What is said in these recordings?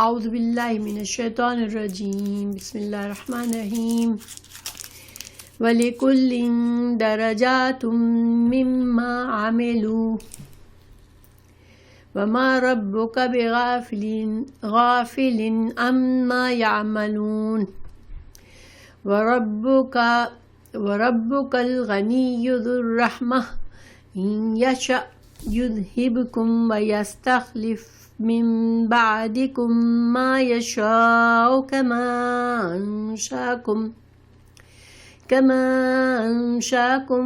اعوذ باللہ من الشیطان الرجیم، بسم اللہ الرحمن الرحیم۔ وَلِكُلٍّ دَرَجَاتٌ مِّمَّا عَمِلُوا وَمَا رَبُّكَ بِغَافِلٍ عَمَّا يَعْمَلُونَ وَرَبُّكَ الْغَنِيُّ ذُو الرَّحْمَةِ إِن يَشَأْ يُذْهِبْكُمْ وَيَسْتَخْلِفْ من بعدكم ما يشاء كما أنشاكم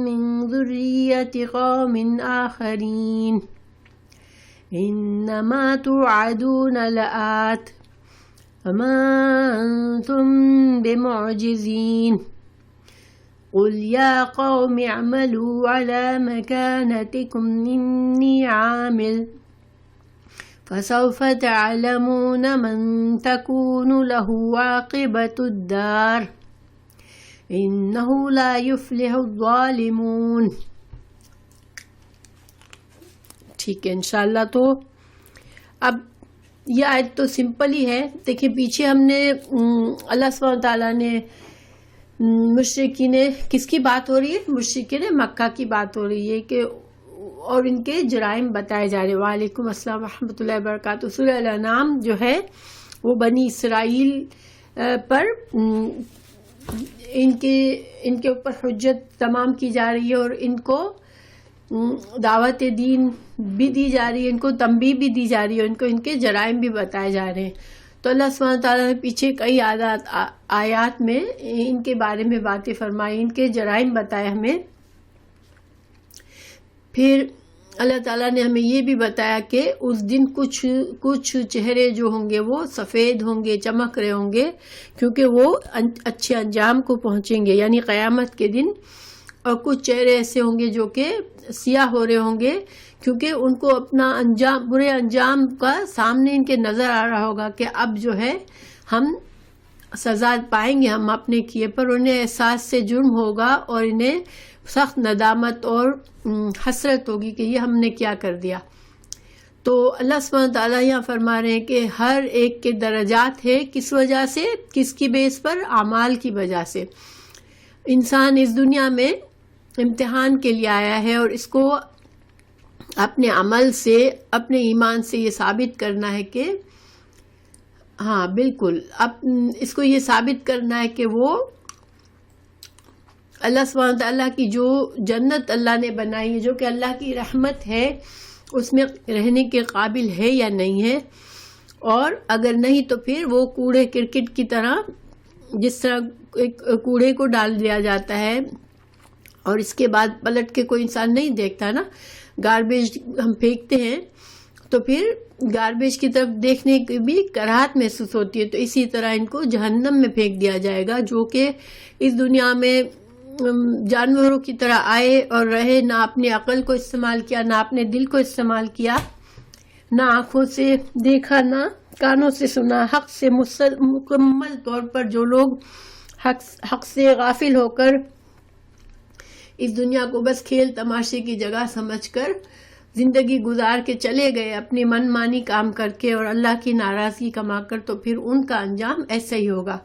من ذرية قوم آخرين إنما توعدون لآت وما أنتم بمعجزين قل يا قوم اعملوا على مكانتكم إني عامل فسوف تعلمون من تكون له عاقبة الدار إنه لا يفلح الظالمون۔ ٹھیک ہے انشاءاللہ۔ تو اب یہ آیت تو سمپل ہی ہے۔ دیکھیں پیچھے ہم نے اللہ سبحانہ تعالیٰ نے مشرکین، کس کی بات ہو رہی ہے؟ مشرکین مکہ کی بات ہو رہی ہے کہ اور ان کے جرائم بتائے جا رہے ہیں۔ وعلیکم السلام ورحمۃ اللہ وبرکاتہ۔ سورہ الانعام جو ہے وہ بنی اسرائیل پر ان کے اوپر حجت تمام کی جا رہی ہے اور ان کو دعوت دین بھی دی جا رہی ہے، ان کو تنبیہ بھی دی جا رہی ہے، ان کو ان کے جرائم بھی بتائے جا رہے ہیں۔ تو اللہ سبحانہ تعالیٰ نے پیچھے کئی آیات میں ان کے بارے میں باتیں فرمائی، ان کے جرائم بتائے ہمیں۔ پھر اللہ تعالیٰ نے ہمیں یہ بھی بتایا کہ اس دن کچھ چہرے جو ہوں گے وہ سفید ہوں گے، چمک رہے ہوں گے، کیونکہ وہ اچھے انجام کو پہنچیں گے، یعنی قیامت کے دن۔ اور کچھ چہرے ایسے ہوں گے جو کہ سیاہ ہو رہے ہوں گے، کیونکہ ان کو اپنا برے انجام کا سامنے ان کے نظر آ رہا ہوگا کہ اب جو ہے ہم سزا پائیں گے ہم اپنے کیے پر۔ انہیں احساس سے جرم ہوگا اور انہیں سخت ندامت اور حسرت ہوگی کہ یہ ہم نے کیا کر دیا۔ تو اللہ سبحانہ تعالیٰ یہاں فرما رہے ہیں کہ ہر ایک کے درجات ہے، کس وجہ سے؟ کس کی بیس پر؟ اعمال کی وجہ سے۔ انسان اس دنیا میں امتحان کے لیے آیا ہے اور اس کو اپنے عمل سے، اپنے ایمان سے یہ ثابت کرنا ہے کہ ہاں بالکل، اس کو یہ ثابت کرنا ہے کہ وہ اللہ سبحانہ تعالیٰ کی جو جنت اللہ نے بنائی ہے، جو کہ اللہ کی رحمت ہے، اس میں رہنے کے قابل ہے یا نہیں ہے۔ اور اگر نہیں تو پھر وہ کوڑے کرکٹ کی طرح، جس طرح ایک کوڑے کو ڈال دیا جاتا ہے اور اس کے بعد پلٹ کے کوئی انسان نہیں دیکھتا نا، گاربیج ہم پھینکتے ہیں تو پھر گاربیج کی طرف دیکھنے کی بھی کراہت محسوس ہوتی ہے۔ تو اسی طرح ان کو جہنم میں پھینک دیا جائے گا، جو کہ اس دنیا میں جانوروں کی طرح آئے اور رہے، نہ اپنی عقل کو استعمال کیا، نہ اپنے دل کو استعمال کیا، نہ آنکھوں سے دیکھا، نہ کانوں سے سنا۔ حق سے مکمل طور پر جو لوگ حق سے غافل ہو کر اس دنیا کو بس کھیل تماشے کی جگہ سمجھ کر زندگی گزار کے چلے گئے اپنی من مانی کام کر کے اور اللہ کی ناراضگی کما کر، تو پھر ان کا انجام ایسا ہی ہوگا۔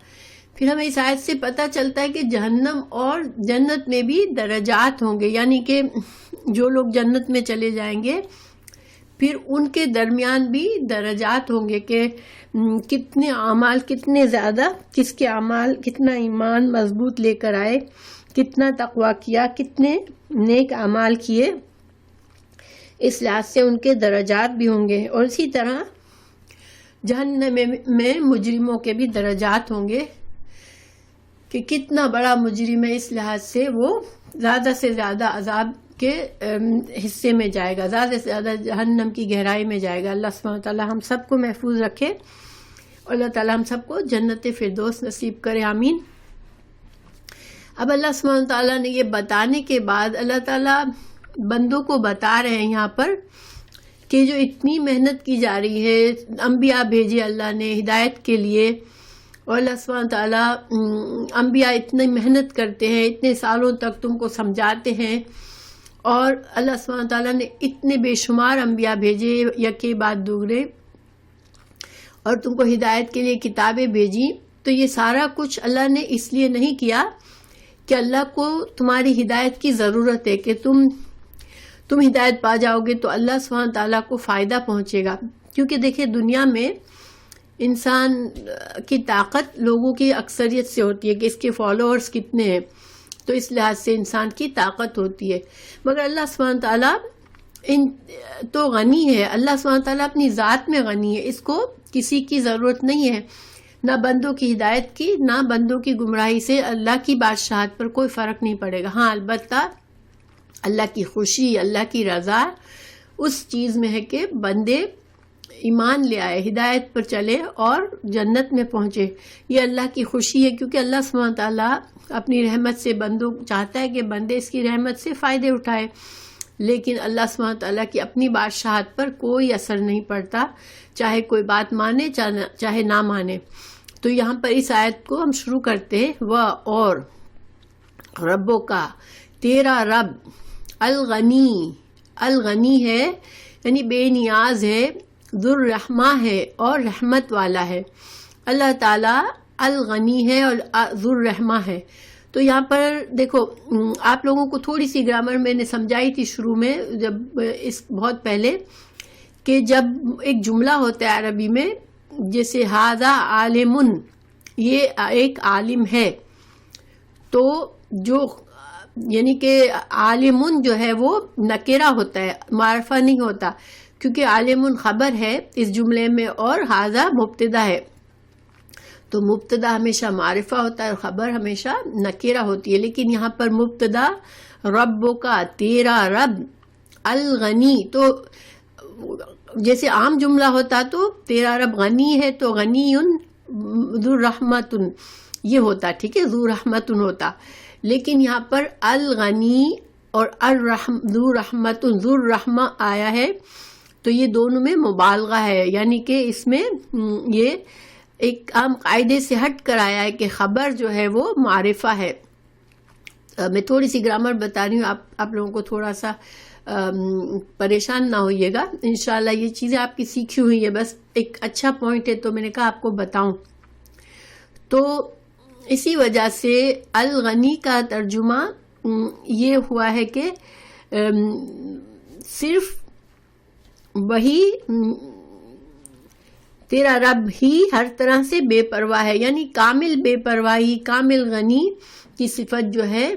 پھر ہمیں اس آیت سے پتہ چلتا ہے کہ جہنم اور جنت میں بھی درجات ہوں گے، یعنی کہ جو لوگ جنت میں چلے جائیں گے پھر ان کے درمیان بھی درجات ہوں گے کہ کتنے اعمال، کتنے زیادہ، کس کے اعمال کتنا ایمان مضبوط لے کر آئے، کتنا تقویٰ کیا، کتنے نیک اعمال کیے، اس لحاظ سے ان کے درجات بھی ہوں گے۔ اور اسی طرح جہنم میں مجرموں کے بھی درجات ہوں گے کہ کتنا بڑا مجرم ہے، اس لحاظ سے وہ زیادہ سے زیادہ عذاب کے حصے میں جائے گا، زیادہ سے زیادہ جہنم کی گہرائی میں جائے گا۔ اللہ سبحانہ تعالیٰ ہم سب کو محفوظ رکھے اور اللہ تعالیٰ ہم سب کو جنت فردوس نصیب کرے، آمین۔ اب اللہ سبحانہ تعالیٰ نے یہ بتانے کے بعد اللہ تعالیٰ بندوں کو بتا رہے ہیں یہاں پر کہ جو اتنی محنت کی جا رہی ہے، انبیاء بھیجے اللہ نے ہدایت کے لیے، اور اللہ سبحانہ تعالیٰ انبیاء اتنی محنت کرتے ہیں، اتنے سالوں تک تم کو سمجھاتے ہیں، اور اللہ سبحانہ تعالیٰ نے اتنے بے شمار انبیاء بھیجے یکے بعد دوسرے، اور تم کو ہدایت کے لیے کتابیں بھیجی، تو یہ سارا کچھ اللہ نے اس لیے نہیں کیا کہ اللہ کو تمہاری ہدایت کی ضرورت ہے کہ تم ہدایت پا جاؤ گے تو اللہ سبحانہ تعالیٰ کو فائدہ پہنچے گا. کیونکہ دیکھیں دنیا میں انسان کی طاقت لوگوں کی اکثریت سے ہوتی ہے کہ اس کے فالوورز کتنے ہیں، تو اس لحاظ سے انسان کی طاقت ہوتی ہے. مگر اللہ سبحانہ تعالیٰ تو غنی ہے، اللہ سبحانہ تعالیٰ اپنی ذات میں غنی ہے، اس کو کسی کی ضرورت نہیں ہے، نہ بندوں کی ہدایت کی نہ بندوں کی گمراہی سے اللہ کی بادشاہت پر کوئی فرق نہیں پڑے گا. ہاں البتہ اللہ کی خوشی، اللہ کی رضا اس چیز میں ہے کہ بندے ایمان لے آئے، ہدایت پر چلے اور جنت میں پہنچے. یہ اللہ کی خوشی ہے، کیونکہ اللہ سبحانہ تعالیٰ اپنی رحمت سے بندوں چاہتا ہے کہ بندے اس کی رحمت سے فائدے اٹھائے. لیکن اللہ سبحانہ تعالیٰ کی اپنی بادشاہت پر کوئی اثر نہیں پڑتا، چاہے کوئی بات مانے چاہے نہ مانے. تو یہاں پر اس آیت کو ہم شروع کرتے ہیں، وہ اور ربوں کا، تیرا رب الغنی، الغنی ہے یعنی بے نیاز ہے، ذو الرحمہ ہے اور رحمت والا ہے. اللہ تعالیٰ الغنی ہے اور ذو الرحمہ ہے. تو یہاں پر دیکھو آپ لوگوں کو تھوڑی سی گرامر میں نے سمجھائی تھی شروع میں جب اس بہت پہلے، کہ جب ایک جملہ ہوتا ہے عربی میں، جیسے ھذا عالم، یہ ایک عالم ہے، تو جو یعنی کہ عالم جو ہے وہ نکرہ ہوتا ہے، معرفہ نہیں ہوتا، کیونکہ عالم خبر ہے اس جملے میں اور ھذا مبتدا ہے. تو مبتدا ہمیشہ معرفہ ہوتا ہے اور خبر ہمیشہ نکرہ ہوتی ہے. لیکن یہاں پر مبتدا ربوں کا، تیرا رب الغنی، تو جیسے عام جملہ ہوتا تو تیرا رب غنی ہے تو غنی ذو رحمت یہ ہوتا، ٹھیک ہے، ذو رحمت ہوتا. لیکن یہاں پر الغنی اور ذو رحمت، ذو الرحمہ آیا ہے، تو یہ دونوں میں مبالغہ ہے، یعنی کہ اس میں یہ ایک عام قاعدے سے ہٹ کر آیا ہے کہ خبر جو ہے وہ معرفہ ہے. میں تھوڑی سی گرامر بتا رہی ہوں، آپ لوگوں کو تھوڑا سا پریشان نہ ہوئیے گا. انشاءاللہ یہ چیزیں آپ کی سیکھی ہوئی ہیں، بس ایک اچھا پوائنٹ ہے تو میں نے کہا آپ کو بتاؤں. تو اسی وجہ سے الغنی کا ترجمہ یہ ہوا ہے کہ صرف وہی تیرا رب ہی ہر طرح سے بے پرواہ ہے، یعنی کامل بے پرواہی، کامل غنی کی صفت جو ہے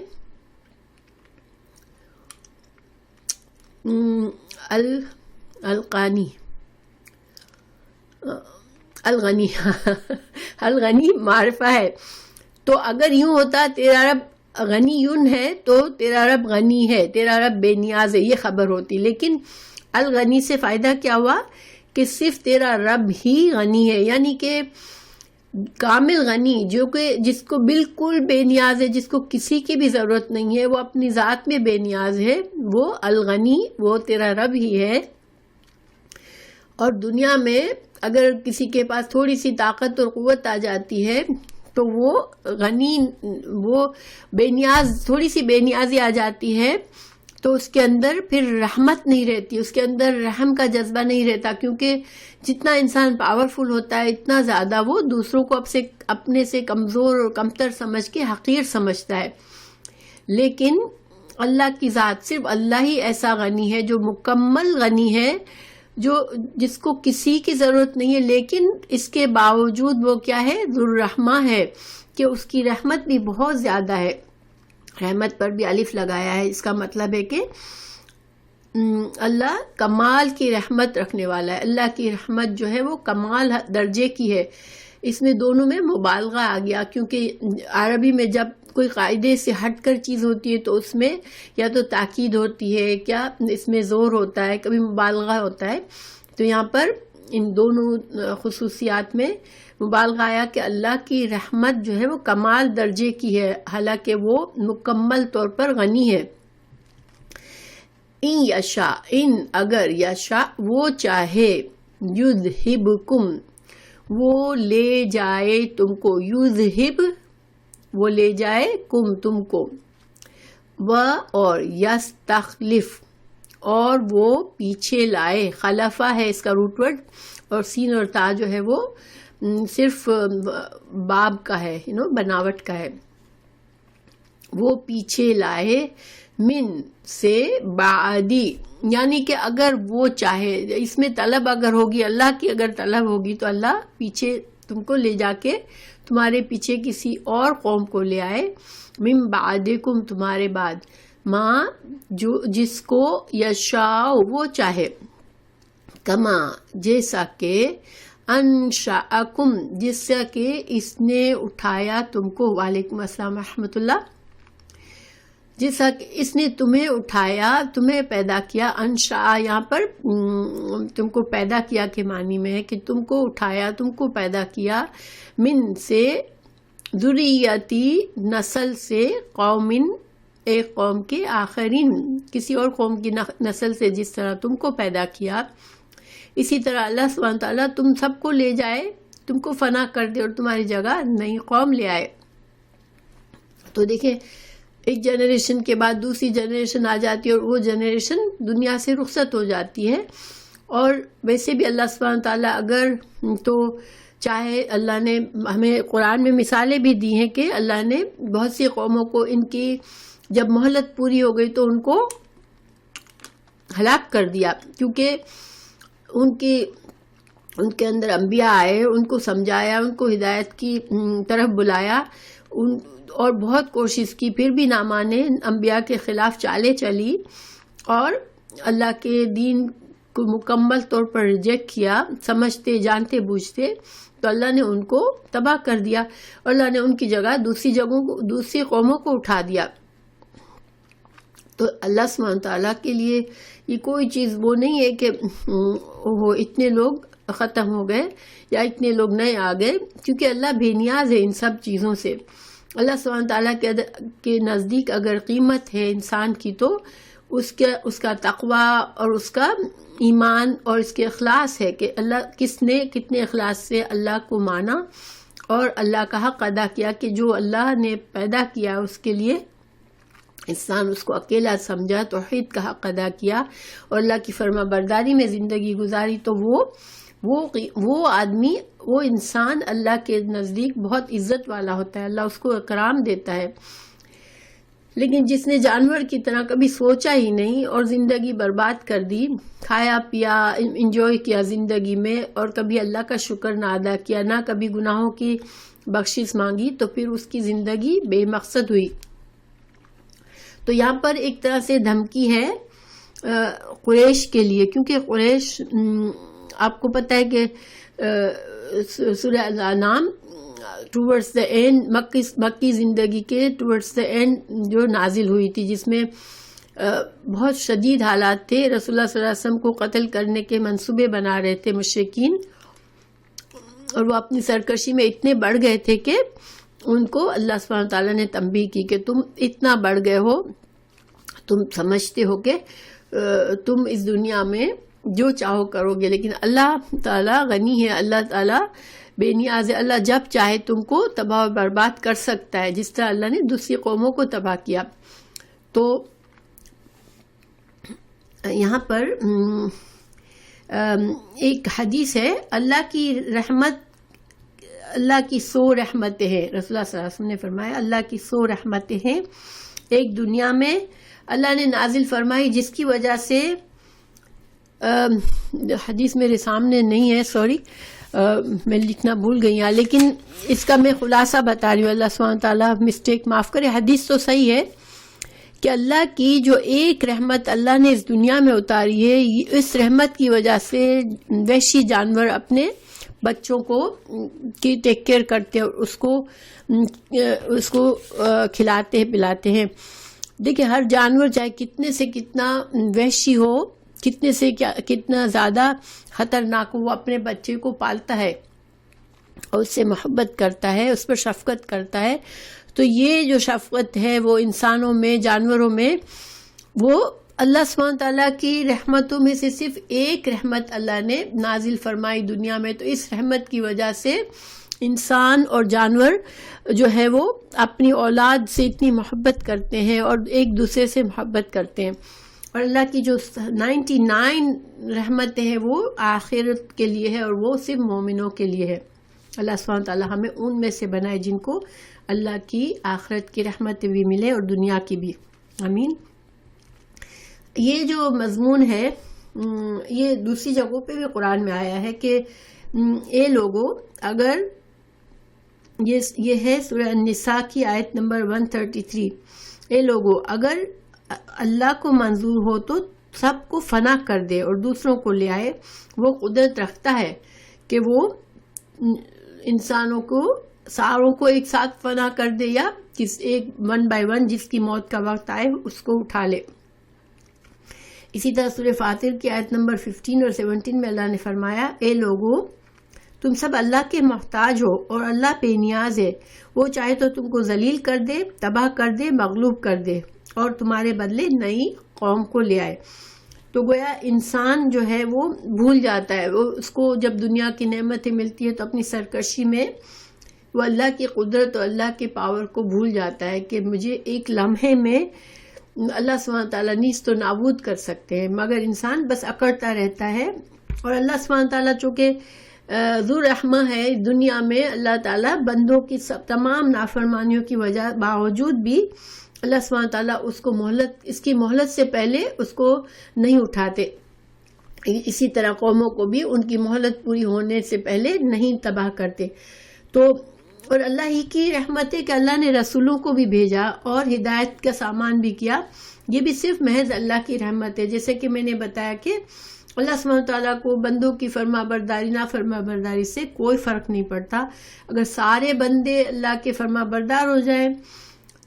الغنی الغنی معرفہ ہے. تو اگر یوں ہوتا تیرا رب غنی یون ہے تو تیرا رب غنی ہے، تیرا رب بے نیاز ہے، یہ خبر ہوتی. لیکن الغنی سے فائدہ کیا ہوا کہ صرف تیرا رب ہی غنی ہے، یعنی کہ کامل غنی، جو کہ جس کو بالکل بے نیاز ہے، جس کو کسی کی بھی ضرورت نہیں ہے، وہ اپنی ذات میں بے نیاز ہے، وہ الغنی، وہ تیرا رب ہی ہے. اور دنیا میں اگر کسی کے پاس تھوڑی سی طاقت اور قوت آ جاتی ہے تو وہ غنی، وہ بے نیاز، تھوڑی سی بے نیازی آ جاتی ہے تو اس کے اندر پھر رحمت نہیں رہتی، اس کے اندر رحم کا جذبہ نہیں رہتا، کیونکہ جتنا انسان پاورفل ہوتا ہے اتنا زیادہ وہ دوسروں کو اپنے سے کمزور اور کمتر سمجھ کے حقیر سمجھتا ہے. لیکن اللہ کی ذات، صرف اللہ ہی ایسا غنی ہے جو مکمل غنی ہے، جس کو کسی کی ضرورت نہیں ہے، لیکن اس کے باوجود وہ کیا ہے، ذو الرحمہ ہے، کہ اس کی رحمت بھی بہت زیادہ ہے. رحمت پر بھی الف لگایا ہے، اس کا مطلب ہے کہ اللہ کمال کی رحمت رکھنے والا ہے. اللہ کی رحمت جو ہے وہ کمال درجے کی ہے. اس میں دونوں میں مبالغہ آ گیا، کیونکہ عربی میں جب کوئی قاعدے سے ہٹ کر چیز ہوتی ہے تو اس میں یا تو تاکید ہوتی ہے، کیا اس میں زور ہوتا ہے، کبھی مبالغہ ہوتا ہے. تو یہاں پر ان دونوں خصوصیات میں مبالغہ آیا کہ اللہ کی رحمت جو ہے وہ کمال درجے کی ہے، حالانکہ وہ مکمل طور پر غنی ہے. ان یشا، ان اگر، یشا وہ چاہے، یذہبکم وہ لے جائے تم کو، یذہب وہ لے جائے کم تم کو، و اور یستخلف اور وہ پیچھے لائے، خلفہ ہے اس کا روٹ ورڈ، اور سین اور تا جو ہے وہ صرف باب کا ہے، بناوٹ کا ہے. وہ پیچھے لائے من سے بعدی، یعنی کہ اگر وہ چاہے، اس میں طلب اگر ہوگی، اللہ کی اگر طلب ہوگی تو اللہ پیچھے تم کو لے جا کے تمہارے پیچھے کسی اور قوم کو لے آئے. من بعدکم، تمہارے بعد، ماں جو جس کو یشاء وہ چاہے، کما جیسا کہ انشاءکم جیسا کہ اس نے اٹھایا تم کو. وعلیکم السلام ورحمۃ اللہ. جیسا کہ اس نے تمہیں اٹھایا، تمہیں پیدا کیا. انشاء یہاں پر تم کو پیدا کیا کے معنی میں ہے کہ تم کو اٹھایا، تم کو پیدا کیا. من سے ذریتی نسل سے، قوم ایک قوم کے، آخرین کسی اور قوم کی نسل سے. جس طرح تم کو پیدا کیا اسی طرح اللہ سبحانہ تعالیٰ تم سب کو لے جائے، تم کو فنا کر دے اور تمہاری جگہ نئی قوم لے آئے. تو دیکھیں ایک جنریشن کے بعد دوسری جنریشن آ جاتی ہے اور وہ جنریشن دنیا سے رخصت ہو جاتی ہے. اور ویسے بھی اللہ سبحانہ تعالیٰ اگر تو چاہے، اللہ نے ہمیں قرآن میں مثالیں بھی دی ہیں کہ اللہ نے بہت سی قوموں کو ان کی جب مہلت پوری ہو گئی تو ان کو ہلاک کر دیا، کیونکہ ان کے اندر انبیاء آئے، ان کو سمجھایا، ان کو ہدایت کی طرف بلایا، اور بہت کوشش کی، پھر بھی نہ مانے، انبیاء کے خلاف چالیں چلی اور اللہ کے دین کو مکمل طور پر ریجیکٹ کیا، سمجھتے جانتے بوجھتے، تو اللہ نے ان کو تباہ کر دیا اور اللہ نے ان کی جگہ دوسری قوموں کو اٹھا دیا. تو اللہ سبحانہ تعالیٰ کے لیے یہ کوئی چیز وہ نہیں ہے کہ وہ اتنے لوگ ختم ہو گئے یا اتنے لوگ نئے آ گئے، کیونکہ اللہ بے نیاز ہے ان سب چیزوں سے. اللہ سبحانہ تعالیٰ کے نزدیک اگر قیمت ہے انسان کی تو اس کا تقوی اور اس کا ایمان اور اس کے اخلاص ہے کہ اللہ کتنے اخلاص سے اللہ کو مانا اور اللہ کا حق ادا کیا کہ جو اللہ نے پیدا کیا اس کے لیے انسان اس کو اکیلا سمجھا، توحید کا حق ادا کیا اور اللہ کی فرما برداری میں زندگی گزاری. تو وہ آدمی، وہ انسان اللہ کے نزدیک بہت عزت والا ہوتا ہے، اللہ اس کو اکرام دیتا ہے. لیکن جس نے جانور کی طرح کبھی سوچا ہی نہیں اور زندگی برباد کر دی، کھایا پیا انجوائے کیا زندگی میں اور کبھی اللہ کا شکر نہ ادا کیا، نہ کبھی گناہوں کی بخشش مانگی، تو پھر اس کی زندگی بے مقصد ہوئی. تو یہاں پر ایک طرح سے دھمکی ہے قریش کے لیے، کیونکہ قریش آپ کو پتہ ہے کہ سورہ الانعام ٹورڈز دا اینڈ مکی زندگی کے ٹورڈز دا اینڈ جو نازل ہوئی تھی، جس میں بہت شدید حالات تھے. رسول اللہ صلی اللہ علیہ وسلم کو قتل کرنے کے منصوبے بنا رہے تھے مشرکین، اور وہ اپنی سرکشی میں اتنے بڑھ گئے تھے کہ ان کو اللہ سبحانہ تعالیٰ نے تنبیہ کی کہ تم اتنا بڑھ گئے ہو، تم سمجھتے ہو کہ تم اس دنیا میں جو چاہو کرو گے، لیکن اللہ تعالیٰ غنی ہے، اللہ تعالیٰ بے نیاز ہے، اللہ جب چاہے تم کو تباہ و برباد کر سکتا ہے، جس طرح اللہ نے دوسری قوموں کو تباہ کیا. تو یہاں پر ایک حدیث ہے، اللہ کی رحمت، اللہ کی 100 رحمتیں ہیں. رسول اللہ صلی اللہ علیہ وسلم نے فرمایا اللہ کی 100 رحمتیں ہیں ایک دنیا میں اللہ نے نازل فرمائی، جس کی وجہ سے حدیث میرے سامنے نہیں ہے، سوری میں لکھنا بھول گئی ہوں، لیکن اس کا میں خلاصہ بتا رہی ہوں، اللہ سبحانہ تعالیٰ مسٹیک معاف کرے. حدیث تو صحیح ہے کہ اللہ کی جو ایک رحمت اللہ نے اس دنیا میں اتاری ہے، اس رحمت کی وجہ سے وحشی جانور اپنے بچوں کو کی ٹیک کیئر کرتے ہیں اور اس کو کھلاتے ہیں پلاتے ہیں. دیکھیں ہر جانور چاہے کتنے سے کتنا وحشی ہو، کتنے سے کتنا زیادہ خطرناک ہو، وہ اپنے بچے کو پالتا ہے اور اس سے محبت کرتا ہے، اس پر شفقت کرتا ہے. تو یہ جو شفقت ہے وہ انسانوں میں، جانوروں میں، وہ اللہ سبحانہ تعالیٰ کی رحمتوں میں سے صرف ایک رحمت اللہ نے نازل فرمائی دنیا میں. تو اس رحمت کی وجہ سے انسان اور جانور جو ہے وہ اپنی اولاد سے اتنی محبت کرتے ہیں اور ایک دوسرے سے محبت کرتے ہیں. اور اللہ کی جو 99 رحمتیں ہیں وہ آخرت کے لیے ہے اور وہ صرف مومنوں کے لیے ہے. اللہ سبحانہ تعالیٰ ہمیں ان میں سے بنائے جن کو اللہ کی آخرت کی رحمتیں بھی ملے اور دنیا کی بھی. آمین. یہ جو مضمون ہے یہ دوسری جگہوں پہ بھی قرآن میں آیا ہے کہ اے لوگوں، اگر یہ ہے سورہ النساء کی آیت نمبر 133، اے لوگوں اگر اللہ کو منظور ہو تو سب کو فنا کر دے اور دوسروں کو لے آئے. وہ قدرت رکھتا ہے کہ وہ انسانوں کو ساروں کو ایک ساتھ فنا کر دے یا ایک 1 by 1 جس کی موت کا وقت آئے اس کو اٹھا لے. اسی طرح سورہ فاطر کی آیت نمبر 15 اور 17 میں اللہ نے فرمایا، اے لوگو تم سب اللہ کے محتاج ہو اور اللہ بے نیاز ہے. وہ چاہے تو تم کو ذلیل کر دے، تباہ کر دے، مغلوب کر دے اور تمہارے بدلے نئی قوم کو لے آئے. تو گویا انسان جو ہے وہ بھول جاتا ہے، وہ اس کو جب دنیا کی نعمتیں ملتی ہے تو اپنی سرکشی میں وہ اللہ کی قدرت اور اللہ کے پاور کو بھول جاتا ہے کہ مجھے ایک لمحے میں اللہ سبحانہ تعالیٰ نیست و نابود کر سکتے ہیں. مگر انسان بس اکڑتا رہتا ہے. اور اللہ سبحانہ تعالیٰ چونکہ ذو رحمہ ہے، دنیا میں اللہ تعالیٰ بندوں کی تمام نافرمانیوں کی باوجود بھی اللہ سبحانہ تعالیٰ اس کی مہلت سے پہلے اس کو نہیں اٹھاتے. اسی طرح قوموں کو بھی ان کی مہلت پوری ہونے سے پہلے نہیں تباہ کرتے. اور اللہ ہی کی رحمت ہے کہ اللہ نے رسولوں کو بھی بھیجا اور ہدایت کا سامان بھی کیا. یہ بھی صرف محض اللہ کی رحمت ہے. جیسے کہ میں نے بتایا کہ اللہ سبحانہ تعالیٰ کو بندوں کی فرما برداری نافرما برداری سے کوئی فرق نہیں پڑتا. اگر سارے بندے اللہ کے فرما بردار ہو جائیں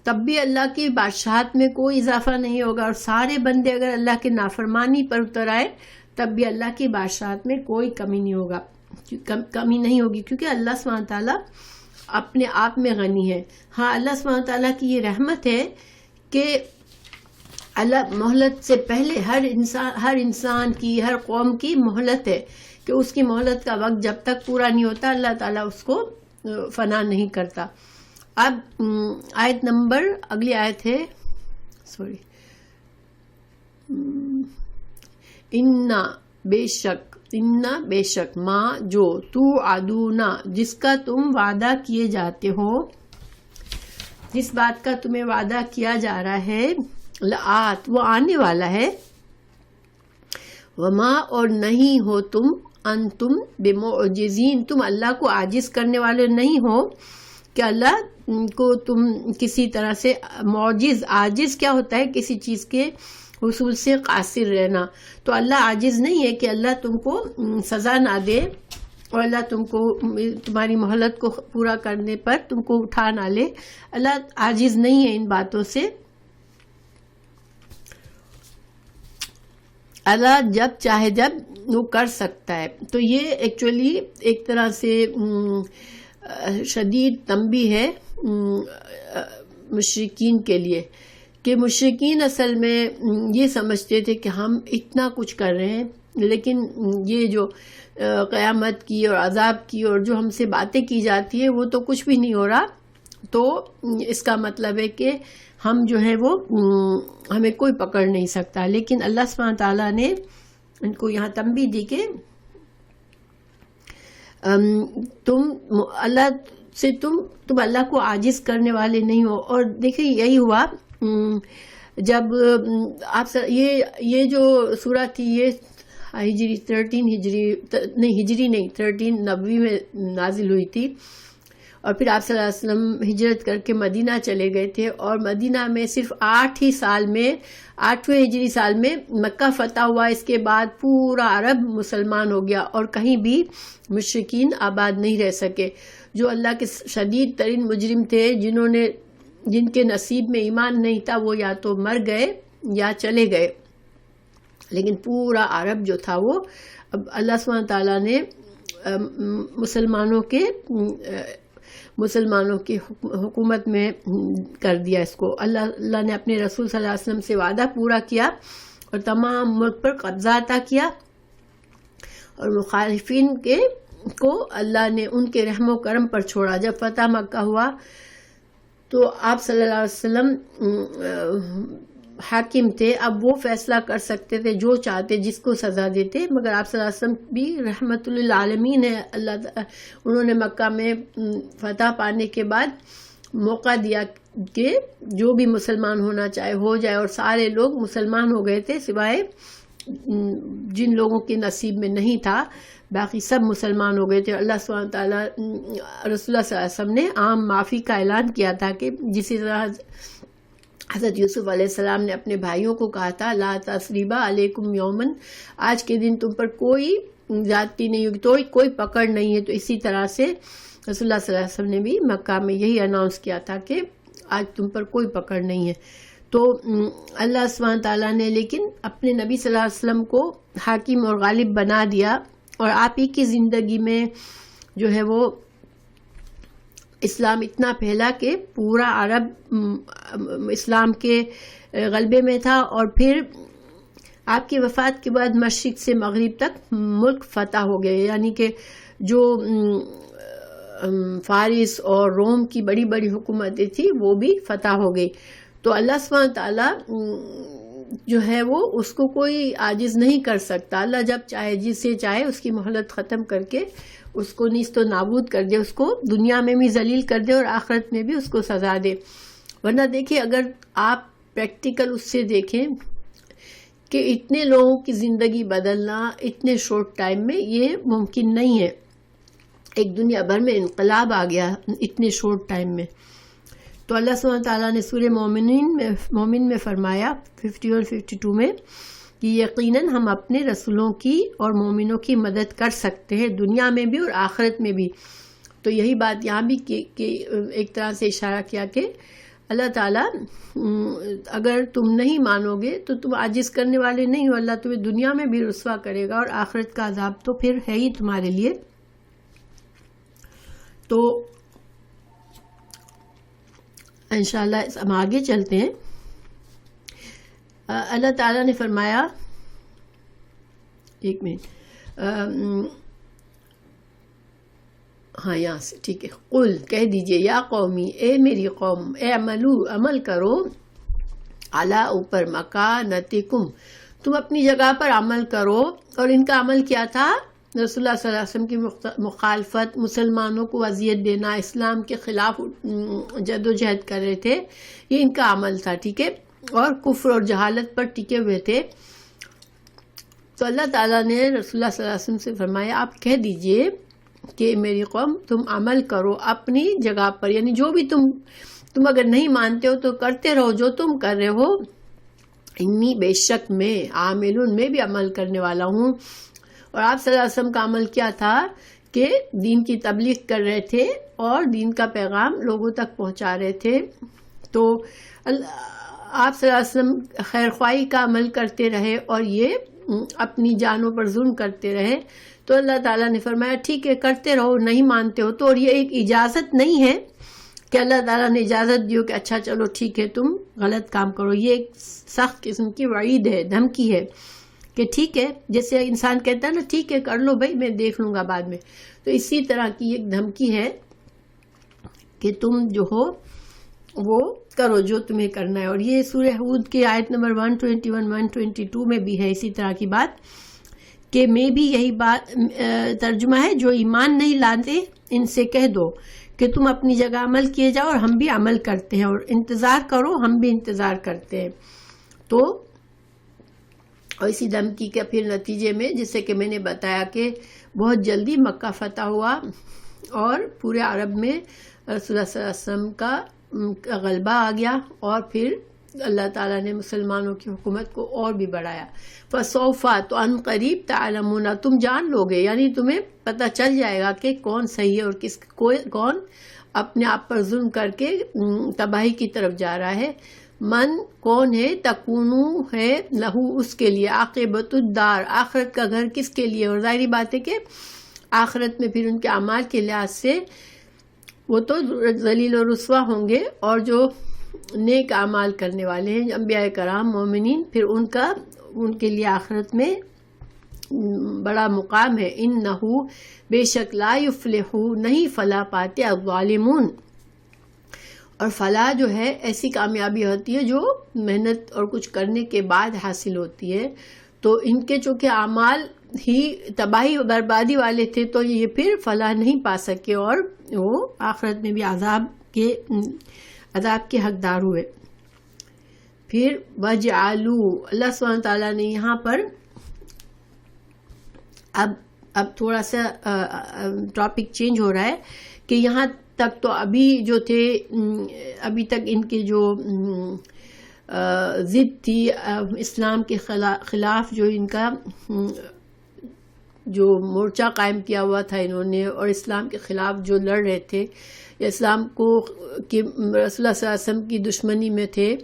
تب بھی اللہ کی بادشاہت میں کوئی اضافہ نہیں ہوگا، اور سارے بندے اگر اللہ کے نافرمانی پر اتر آئے تب بھی اللہ کی بادشاہت میں کوئی کمی نہیں ہوگی کیونکہ اللہ سبحانہ تعالیٰ اپنے آپ میں غنی ہے. ہاں اللہ سبحانہ تعالیٰ کی یہ رحمت ہے کہ اللہ مہلت سے پہلے ہر انسان کی، ہر قوم کی مہلت ہے کہ اس کی مہلت کا وقت جب تک پورا نہیں ہوتا اللہ تعالیٰ اس کو فنا نہیں کرتا. اب آیت نمبر اگلی آیت ہے اِنَّا بے شک ماں جو توعدونا جس کا تم وعدہ کیے جاتے ہو، جس بات کا تمہیں وعدہ کیا جا رہا ہے، لآت وہ آنے والا ہے. وما اور نہیں ہو تم انتم بمعجزین تم اللہ کو عاجز کرنے والے نہیں ہو کہ اللہ کو تم کسی طرح سے عاجز کیا ہوتا ہے؟ کسی چیز کے حصول سے قاصر رہنا. تو اللہ عاجز نہیں ہے کہ اللہ تم کو سزا نہ دے اور اللہ تم کو تمہاری مہلت کو پورا کرنے پر تم کو اٹھا نہ لے. اللہ عاجز نہیں ہے ان باتوں سے. اللہ جب چاہے جب وہ کر سکتا ہے. تو یہ ایکچولی ایک طرح سے شدید تنبیہ ہے مشرکین کے لیے کہ مشرکین اصل میں یہ سمجھتے تھے کہ ہم اتنا کچھ کر رہے ہیں لیکن یہ جو قیامت کی اور عذاب کی اور جو ہم سے باتیں کی جاتی ہے وہ تو کچھ بھی نہیں ہو رہا. تو اس کا مطلب ہے کہ ہم جو ہے وہ ہمیں کوئی پکڑ نہیں سکتا. لیکن اللہ سبحانہ تعالیٰ نے ان کو یہاں تنبیہ دی کہ تم اللہ کو عاجز کرنے والے نہیں ہو. اور دیکھیں یہی ہوا جب آپ یہ جو سورہ تھی یہ ہجری 13 نبوی میں نازل ہوئی تھی. اور پھر آپ صلی اللہ علیہ وسلم ہجرت کر کے مدینہ چلے گئے تھے اور مدینہ میں صرف 8ویں ہجری سال میں مکہ فتح ہوا. اس کے بعد پورا عرب مسلمان ہو گیا اور کہیں بھی مشرکین آباد نہیں رہ سکے. جو اللہ کے شدید ترین مجرم تھے جن کے نصیب میں ایمان نہیں تھا وہ یا تو مر گئے یا چلے گئے. لیکن پورا عرب جو تھا وہ اب اللہ سبحانہ تعالیٰ نے مسلمانوں کی حکومت میں کر دیا اس کو. اللہ نے اپنے رسول صلی اللہ علیہ وسلم سے وعدہ پورا کیا اور تمام ملک پر قبضہ عطا کیا. اور مخالفین کو اللہ نے ان کے رحم و کرم پر چھوڑا. جب فتح مکہ ہوا تو آپ صلی اللہ علیہ وسلم حاکم تھے اب وہ فیصلہ کر سکتے تھے جو چاہتے جس کو سزا دیتے، مگر آپ صلی اللہ علیہ وسلم بھی رحمت للعالمین ہے، انہوں نے مکہ میں فتح پانے کے بعد موقع دیا کہ جو بھی مسلمان ہونا چاہے ہو جائے، اور سارے لوگ مسلمان ہو گئے تھے سوائے جن لوگوں کے نصیب میں نہیں تھا، باقی سب مسلمان ہو گئے تھے۔ اللہ سبحانہ تعالیٰ رسول اللہ صلی اللہ علیہ وسلم نے عام معافی کا اعلان کیا تھا کہ جسی طرح حضرت یوسف علیہ السلام نے اپنے بھائیوں کو کہا تھا لا تثریب علیکم یومن، آج کے دن تم پر کوئی زیادتی نہیں ہوگی، کوئی پکڑ نہیں ہے، تو اسی طرح سے رسول اللہ صلی اللہ علیہ وسلم نے بھی مکہ میں یہی اناؤنس کیا تھا کہ آج تم پر کوئی پکڑ نہیں ہے۔ تو اللہ سبحانہ تعالیٰ نے لیکن اپنے نبی صلی اللہ علیہ وسلم کو حاکم اور غالب بنا دیا، اور آپ ہی کی زندگی میں جو ہے وہ اسلام اتنا پھیلا کہ پورا عرب اسلام کے غلبے میں تھا، اور پھر آپ کی وفات کے بعد مشرق سے مغرب تک ملک فتح ہو گئے، یعنی کہ جو فارس اور روم کی بڑی بڑی حکومتیں تھیں وہ بھی فتح ہو گئی۔ تو اللہ سبحانہ تعالیٰ جو ہے وہ اس کو کوئی عاجز نہیں کر سکتا، اللہ جب چاہے جسے چاہے اس کی مہلت ختم کر کے اس کو نیست و نابود کر دے، اس کو دنیا میں بھی ذلیل کر دے اور آخرت میں بھی اس کو سزا دے۔ ورنہ دیکھیں اگر آپ پریکٹیکل اس سے دیکھیں کہ اتنے لوگوں کی زندگی بدلنا اتنے شارٹ ٹائم میں یہ ممکن نہیں ہے، ایک دنیا بھر میں انقلاب آ گیا اتنے شارٹ ٹائم میں۔ تو اللہ سبحانہ تعالیٰ نے سورہ مومن میں فرمایا 51-52 میں کہ یقیناً ہم اپنے رسولوں کی اور مومنوں کی مدد کر سکتے ہیں دنیا میں بھی اور آخرت میں بھی۔ تو یہی بات یہاں بھی کہ ایک طرح سے اشارہ کیا کہ اللہ تعالیٰ اگر تم نہیں مانو گے تو تم عاجز کرنے والے نہیں ہو، اللہ تمہیں دنیا میں بھی رسوا کرے گا اور آخرت کا عذاب تو پھر ہے ہی تمہارے لیے۔ تو انشاءاللہ ہم آگے چلتے ہیں۔ اللہ تعالیٰ نے فرمایا، ایک منٹ، ہاں یہاں سے ٹھیک ہے، قل کہہ دیجئے یا قومی، اے میری قوم، اعملو عمل کرو، علی اوپر مکانتکم، تم اپنی جگہ پر عمل کرو۔ اور ان کا عمل کیا تھا؟ رسول اللہ صلی اللہ علیہ وسلم کی مخالفت، مسلمانوں کو اذیت دینا، اسلام کے خلاف جد و جہد کر رہے تھے، یہ ان کا عمل تھا، ٹھیک ہے، اور کفر اور جہالت پر ٹکے ہوئے تھے۔ تو اللہ تعالیٰ نے رسول اللہ صلی اللہ علیہ وسلم سے فرمایا آپ کہہ دیجئے کہ میری قوم تم عمل کرو اپنی جگہ پر، یعنی جو بھی تم اگر نہیں مانتے ہو تو کرتے رہو جو تم کر رہے ہو، انی بے شک میں عاملون میں بھی عمل کرنے والا ہوں۔ اور آپ صلی اللہ علیہ وسلم کا عمل کیا تھا کہ دین کی تبلیغ کر رہے تھے اور دین کا پیغام لوگوں تک پہنچا رہے تھے۔ تو آپ صلی اللہ علیہ وسلم خیر خواہی کا عمل کرتے رہے اور یہ اپنی جانوں پر ظلم کرتے رہے۔ تو اللہ تعالیٰ نے فرمایا ٹھیک ہے کرتے رہو، نہیں مانتے ہو تو، اور یہ ایک اجازت نہیں ہے کہ اللہ تعالیٰ نے اجازت دیو کہ اچھا چلو ٹھیک ہے تم غلط کام کرو، یہ ایک سخت قسم کی وعید ہے، دھمکی ہے کہ ٹھیک ہے، جیسے انسان کہتا ہے نا ٹھیک ہے کر لو بھائی میں دیکھ لوں گا بعد میں، تو اسی طرح کی ایک دھمکی ہے کہ تم جو ہو وہ کرو جو تمہیں کرنا ہے۔ اور یہ سورہ ہود کی آیت نمبر 121-122 میں بھی ہے اسی طرح کی بات، کہ میں بھی یہی بات ترجمہ ہے جو ایمان نہیں لاتے ان سے کہہ دو کہ تم اپنی جگہ عمل کیے جاؤ اور ہم بھی عمل کرتے ہیں، اور انتظار کرو ہم بھی انتظار کرتے ہیں۔ تو اور اسی دھمکی کے پھر نتیجے میں جیسے کہ میں نے بتایا کہ بہت جلدی مکہ فتح ہوا اور پورے عرب میں رسول اللہ صلی اللہ علیہ وسلم کا غلبہ آ گیا، اور پھر اللہ تعالیٰ نے مسلمانوں کی حکومت کو اور بھی بڑھایا۔ فسوف، تو ان قریب، تعلمون، تم جان لو گے، یعنی تمہیں پتہ چل جائے گا کہ کون صحیح ہے اور کون اپنے آپ پر ظلم کر کے تباہی کی طرف جا رہا ہے۔ من کون ہے، تکونو ہے لہو اس کے لیے، عاقبت الدار، آخرت کا گھر کس کے لیے، اور ظاہری بات ہے کہ آخرت میں پھر ان کے اعمال کے لحاظ سے وہ تو ذلیل و رسوا ہوں گے، اور جو نیک اعمال کرنے والے ہیں انبیاء کرام مومنین، پھر ان کے لیے آخرت میں بڑا مقام ہے۔ انہو بے شک لا یفلحو نہیں فلاح پاتے الظالمون، اور فلاح جو ہے ایسی کامیابی ہوتی ہے جو محنت اور کچھ کرنے کے بعد حاصل ہوتی ہے. تو ان کے چونکہ اعمال ہی تباہی و بربادی والے تھے تو یہ پھر فلاح نہیں پا سکے اور وہ آخرت میں بھی عذاب کے حقدار ہوئے. پھر وَجْعَلُوا، اللہ سبحانہ تعالیٰ نے یہاں پر اب تھوڑا سا ٹاپک چینج ہو رہا ہے کہ یہاں تک تو ابھی جو تھے، ابھی تک ان کے جو ضد تھی اسلام کے خلاف، جو ان کا جو مورچہ قائم کیا ہوا تھا انہوں نے، اور اسلام کے خلاف جو لڑ رہے تھے یا اسلام کو کہ رسول اللہ صلی اللہ علیہ وسلم کی دشمنی میں تھے،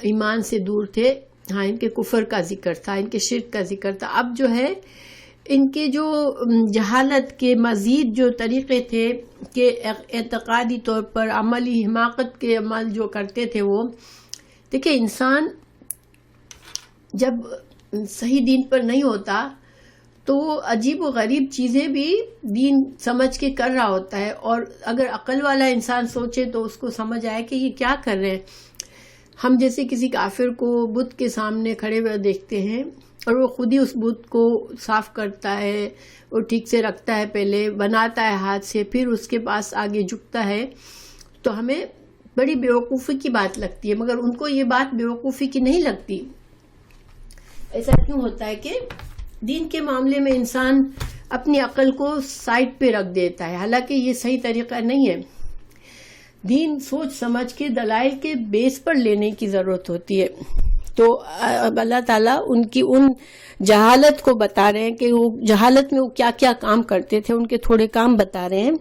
ایمان سے دور تھے، ہاں ان کے کفر کا ذکر تھا، ان کے شرک کا ذکر تھا. اب جو ہے ان کے جو جہالت کے مزید جو طریقے تھے کہ اعتقادی طور پر عملی حماقت کے عمل جو کرتے تھے، وہ دیکھیں انسان جب صحیح دین پر نہیں ہوتا تو وہ عجیب و غریب چیزیں بھی دین سمجھ کے کر رہا ہوتا ہے، اور اگر عقل والا انسان سوچے تو اس کو سمجھ آئے کہ یہ کیا کر رہے ہیں. ہم جیسے کسی کافر کو بت کے سامنے کھڑے ہوئے دیکھتے ہیں اور وہ خود ہی اس بت کو صاف کرتا ہے اور ٹھیک سے رکھتا ہے، پہلے بناتا ہے ہاتھ سے، پھر اس کے پاس آگے جھکتا ہے، تو ہمیں بڑی بیوقوفی کی بات لگتی ہے، مگر ان کو یہ بات بیوقوفی کی نہیں لگتی. ایسا کیوں ہوتا ہے کہ دین کے معاملے میں انسان اپنی عقل کو سائڈ پہ رکھ دیتا ہے، حالانکہ یہ صحیح طریقہ نہیں ہے. دین سوچ سمجھ کے دلائل کے بیس پر لینے کی ضرورت ہوتی ہے. تو اب اللہ تعالیٰ ان کی ان جہالت کو بتا رہے ہیں کہ وہ جہالت میں وہ کیا کیا کام کرتے تھے، ان کے تھوڑے کام بتا رہے ہیں.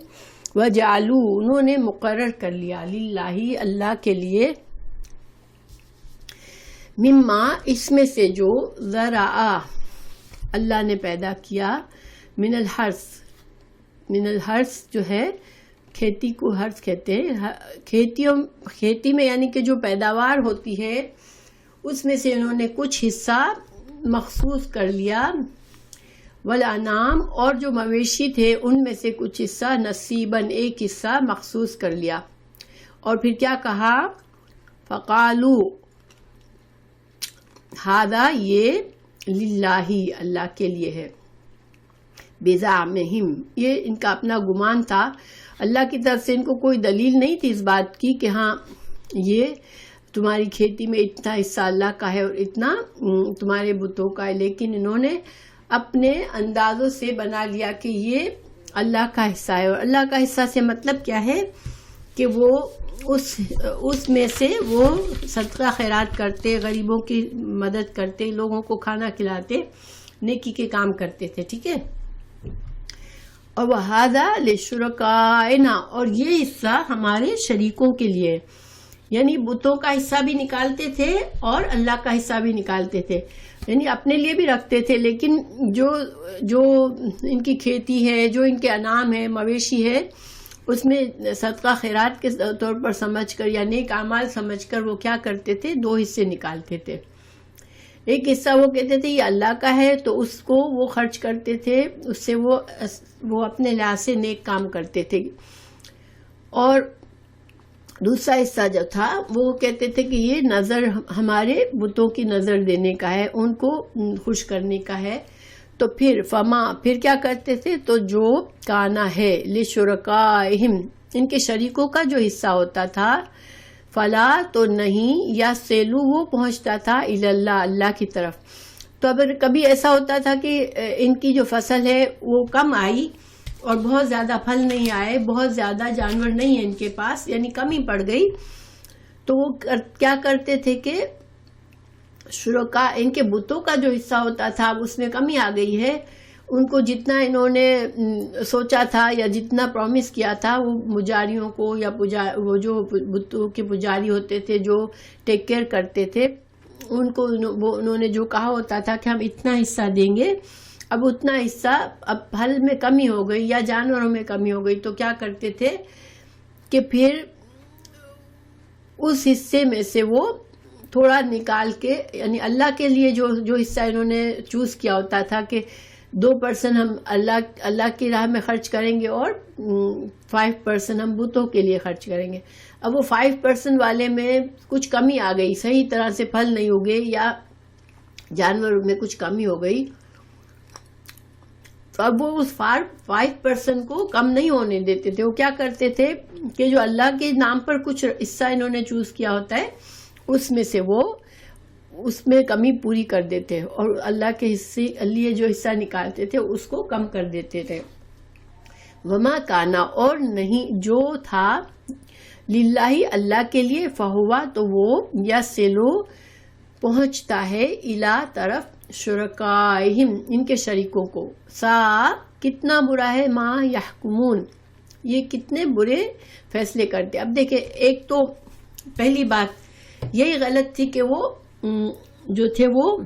وَجَعَلُوا، انہوں نے مقرر کر لیا، للہ، اللہ کے لیے، مما، اس میں سے جو، ذرا، اللہ نے پیدا کیا، من الحرث جو ہے کھیتی کو حرث کہتے ہیں. کھیتی میں یعنی کہ جو پیداوار ہوتی ہے اس میں سے انہوں نے کچھ حصہ مخصوص کر لیا. والانعام، اور جو مویشی تھے ان میں سے کچھ حصہ، نصیباً، ایک حصہ مخصوص کر لیا. اور پھر کیا کہا، فقالو، ہذا، یہ، للہ، اللہ کے لیے ہے. بزعمہم، یہ ان کا اپنا گمان تھا، اللہ کی طرف سے ان کو کوئی دلیل نہیں تھی اس بات کی کہ ہاں یہ تمہاری کھیتی میں اتنا حصہ اللہ کا ہے اور اتنا تمہارے بتوں کا ہے، لیکن انہوں نے اپنے اندازوں سے بنا لیا کہ یہ اللہ کا حصہ ہے. اور اللہ کا حصہ سے مطلب کیا ہے کہ وہ اس میں سے وہ صدقہ خیرات کرتے، غریبوں کی مدد کرتے، لوگوں کو کھانا کھلاتے، نیکی کے کام کرتے تھے. ٹھیک ہے. اور وَهَذَا لِشُرَكَائِنَا، اور یہ حصہ ہمارے شریکوں کے لیے، یعنی بتوں کا حصہ بھی نکالتے تھے اور اللہ کا حصہ بھی نکالتے تھے، یعنی اپنے لیے بھی رکھتے تھے، لیکن جو ان کی کھیتی ہے، جو ان کے انعام ہے، مویشی ہے، اس میں صدقہ خیرات کے طور پر سمجھ کر یا نیک اعمال سمجھ کر وہ کیا کرتے تھے، 2 حصے نکالتے تھے. ایک حصہ وہ کہتے تھے یہ اللہ کا ہے تو اس کو وہ خرچ کرتے تھے، اس سے وہ اپنے لحاظ سے نیک کام کرتے تھے. اور دوسرا حصہ جو تھا وہ کہتے تھے کہ یہ نظر ہمارے بتوں کی نظر دینے کا ہے، ان کو خوش کرنے کا ہے. تو پھر کیا کرتے تھے، تو جو کانا ہے لشرکائہم، ان کے شریکوں کا جو حصہ ہوتا تھا، فلا، تو نہیں، یا سیلو، وہ پہنچتا تھا اللہ، اللہ کی طرف. تو اگر کبھی ایسا ہوتا تھا کہ ان کی جو فصل ہے وہ کم آئی اور بہت زیادہ پھل نہیں آئے، بہت زیادہ جانور نہیں ہیں ان کے پاس، یعنی کمی پڑ گئی، تو وہ کیا کرتے تھے کہ شرکا، ان کے بتوں کا جو حصہ ہوتا تھا اس میں کمی آ گئی ہے، ان کو جتنا انہوں نے سوچا تھا یا جتنا پرومس کیا تھا، وہ مجاریوں کو یا وہ جو بتوں کے پجاری ہوتے تھے جو ٹیک کیئر کرتے تھے، ان کو انہوں نے جو کہا ہوتا تھا کہ ہم اتنا حصہ دیں گے، اب اتنا حصہ اب پھل میں کمی ہو گئی یا جانوروں میں کمی ہو گئی، تو کیا کرتے تھے کہ پھر اس حصے میں سے وہ تھوڑا نکال کے، یعنی اللہ کے لیے جو حصہ انہوں نے چوز کیا ہوتا تھا کہ 2% ہم اللہ کی راہ میں خرچ کریں گے اور 5% ہم بتوں کے لیے خرچ کریں گے. اب وہ 5% والے میں کچھ کمی آ گئی، صحیح طرح سے پھل نہیں ہوگے یا جانور میں کچھ کمی ہو گئی، تو اب وہ اس 5% کو کم نہیں ہونے دیتے تھے. وہ کیا کرتے تھے کہ جو اللہ کے نام پر کچھ حصہ انہوں نے چوز کیا ہوتا ہے اس میں سے وہ اس میں کمی پوری کر دیتے اور اللہ کے حصے لیے جو حصہ نکالتے تھے اس کو کم کر دیتے تھے. وما کانا، اور نہیں جو تھا، للہ اللہ کے لیے، فہوا تو وہ، یصلو پہنچتا ہے، الی طرف، شرکائہم ان کے شریکوں کو، سا کتنا برا ہے، ما یحکمون یہ کتنے برے فیصلے کرتے. اب دیکھیں، ایک تو پہلی بات یہی غلط تھی کہ وہ جو تھے وہ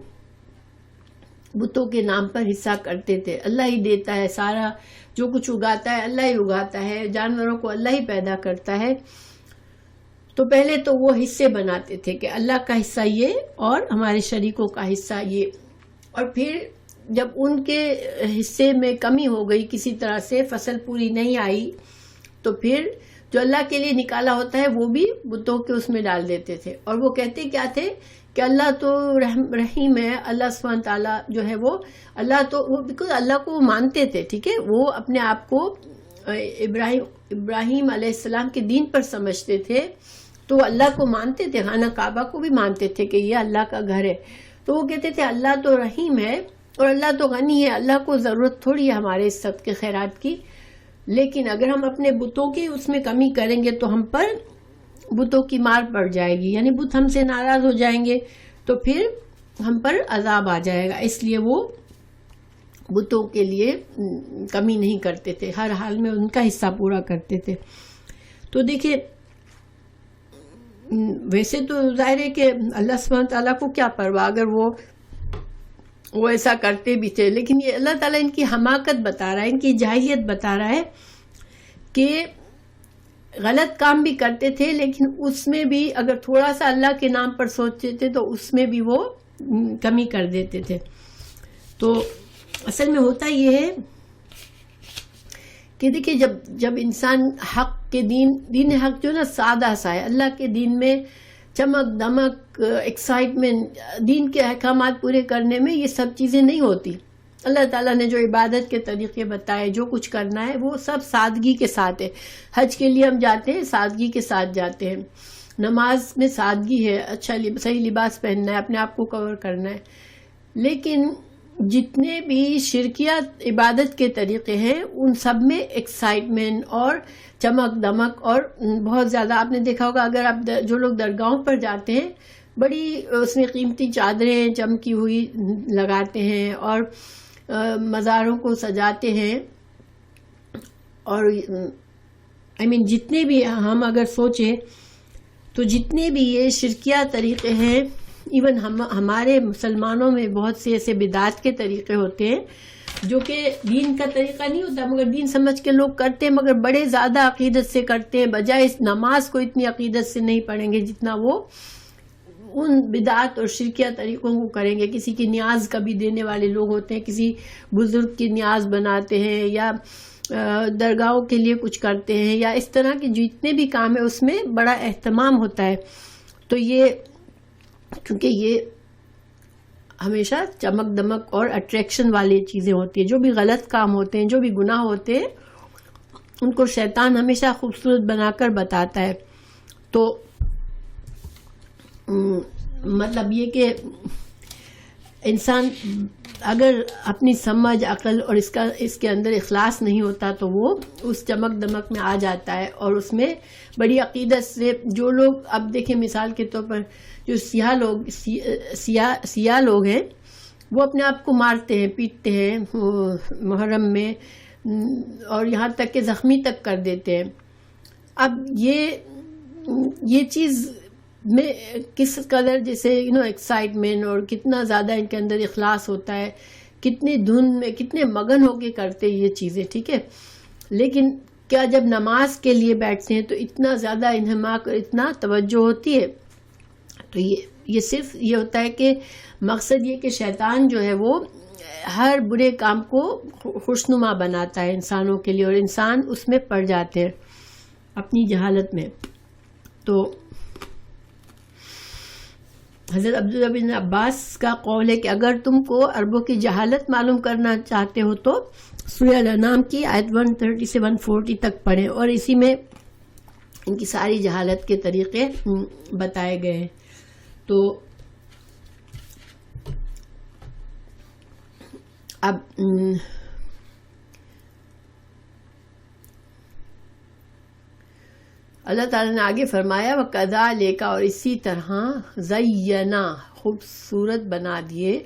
بتوں کے نام پر حصہ کرتے تھے. اللہ ہی دیتا ہے، سارا جو کچھ اگاتا ہے اللہ ہی اگاتا ہے، جانوروں کو اللہ ہی پیدا کرتا ہے. تو پہلے تو وہ حصے بناتے تھے کہ اللہ کا حصہ یہ اور ہمارے شریکوں کا حصہ یہ، اور پھر جب ان کے حصے میں کمی ہو گئی، کسی طرح سے فصل پوری نہیں آئی، تو پھر جو اللہ کے لیے نکالا ہوتا ہے وہ بھی بتوں کے اس میں ڈال دیتے تھے. اور وہ کہتے کیا تھے کہ اللہ تو رحیم ہے، اللہ سبحانہ تعالیٰ جو ہے وہ اللہ تو بالکل اللہ کو وہ مانتے تھے. ٹھیک ہے، وہ اپنے آپ کو ابراہیم علیہ السلام کے دین پر سمجھتے تھے، تو وہ اللہ کو مانتے تھے، خانہ کعبہ کو بھی مانتے تھے کہ یہ اللہ کا گھر ہے. تو وہ کہتے تھے اللہ تو رحیم ہے اور اللہ تو غنی ہے، اللہ کو ضرورت تھوڑی ہے ہمارے اس سب کے خیرات کی، لیکن اگر ہم اپنے بتوں کی اس میں کمی کریں گے تو ہم پر بتوں کی مار پڑ جائے گی، یعنی بت ہم سے ناراض ہو جائیں گے تو پھر ہم پر عذاب آ جائے گا. اس لیے وہ بتوں کے لیے کمی نہیں کرتے تھے، ہر حال میں ان کا حصہ پورا کرتے تھے. تو دیکھیں، ویسے تو ظاہر ہے کہ اللہ سبحانہ تعالیٰ کو کیا پرواہ اگر وہ ایسا کرتے بھی تھے، لیکن یہ اللہ تعالیٰ ان کی حماقت بتا رہا ہے، ان کی جاہلیت بتا رہا ہے کہ غلط کام بھی کرتے تھے، لیکن اس میں بھی اگر تھوڑا سا اللہ کے نام پر سوچتے تھے تو اس میں بھی وہ کمی کر دیتے تھے. تو اصل میں ہوتا یہ ہے کہ دیکھیں، جب انسان حق کے دین حق جو نا سادہ سا ہے، اللہ کے دین میں چمک دمک ایکسائٹمنٹ، دین کے احکامات پورے کرنے میں یہ سب چیزیں نہیں ہوتی. اللہ تعالیٰ نے جو عبادت کے طریقے بتائے، جو کچھ کرنا ہے وہ سب سادگی کے ساتھ ہے. حج کے لیے ہم جاتے ہیں سادگی کے ساتھ جاتے ہیں، نماز میں سادگی ہے، اچھا صحیح لباس پہننا ہے، اپنے آپ کو کور کرنا ہے. لیکن جتنے بھی شرکیات عبادت کے طریقے ہیں ان سب میں ایکسائٹمنٹ اور چمک دمک اور بہت زیادہ، آپ نے دیکھا ہوگا اگر آپ جو لوگ درگاہوں پر جاتے ہیں بڑی اس میں قیمتی چادریں چمکی ہوئی لگاتے ہیں اور مزاروں کو سجاتے ہیں، اور جتنے بھی ہم اگر سوچیں تو جتنے بھی یہ شرکیہ طریقے ہیں، ایون ہمارے مسلمانوں میں بہت سے ایسے بدعت کے طریقے ہوتے ہیں جو کہ دین کا طریقہ نہیں ہوتا، مگر دین سمجھ کے لوگ کرتے ہیں، مگر بڑے زیادہ عقیدت سے کرتے ہیں، بجائے اس نماز کو اتنی عقیدت سے نہیں پڑھیں گے جتنا وہ ان بدعت اور شرکیہ طریقوں کو کریں گے. کسی کی نیاز کبھی دینے والے لوگ ہوتے ہیں، کسی بزرگ کی نیاز بناتے ہیں یا درگاہوں کے لیے کچھ کرتے ہیں، یا اس طرح کے جتنے بھی کام ہیں اس میں بڑا اہتمام ہوتا ہے. تو یہ کیونکہ یہ ہمیشہ چمک دمک اور اٹریکشن والی چیزیں ہوتی ہیں، جو بھی غلط کام ہوتے ہیں، جو بھی گناہ ہوتے ہیں، ان کو شیطان ہمیشہ خوبصورت بنا کر بتاتا ہے. تو مطلب یہ کہ انسان اگر اپنی سمجھ عقل اور اس کے اندر اخلاص نہیں ہوتا تو وہ اس چمک دمک میں آ جاتا ہے، اور اس میں بڑی عقیدت سے جو لوگ، اب دیکھیں مثال کے طور پر جو سیاہ لوگ ہیں وہ اپنے آپ کو مارتے ہیں، پیٹتے ہیں محرم میں، اور یہاں تک کہ زخمی تک کر دیتے ہیں. اب یہ چیز میں کس قدر جیسے ایکسائٹمنٹ اور کتنا زیادہ ان کے اندر اخلاص ہوتا ہے، کتنی دھن میں کتنے مگن ہو کے کرتے یہ چیزیں. ٹھیک ہے، لیکن کیا جب نماز کے لیے بیٹھتے ہیں تو اتنا زیادہ انہماک اور اتنا توجہ ہوتی ہے؟ تو یہ صرف یہ ہوتا ہے کہ مقصد یہ کہ شیطان جو ہے وہ ہر برے کام کو خوشنما بناتا ہے انسانوں کے لیے، اور انسان اس میں پڑ جاتے ہیں اپنی جہالت میں. تو حضرت عبداللہ بن عباس کا قول ہے کہ اگر تم کو عربوں کی جہالت معلوم کرنا چاہتے ہو تو سورہ الانعام کی آیت 130 سے 140 تک پڑھیں، اور اسی میں ان کی ساری جہالت کے طریقے بتائے گئے ہیں. تو اب اللہ تعالیٰ نے آگے فرمایا وَكَذَلِكَ، اور اسی طرح زَيَّنَا، خوبصورت بنا دیے،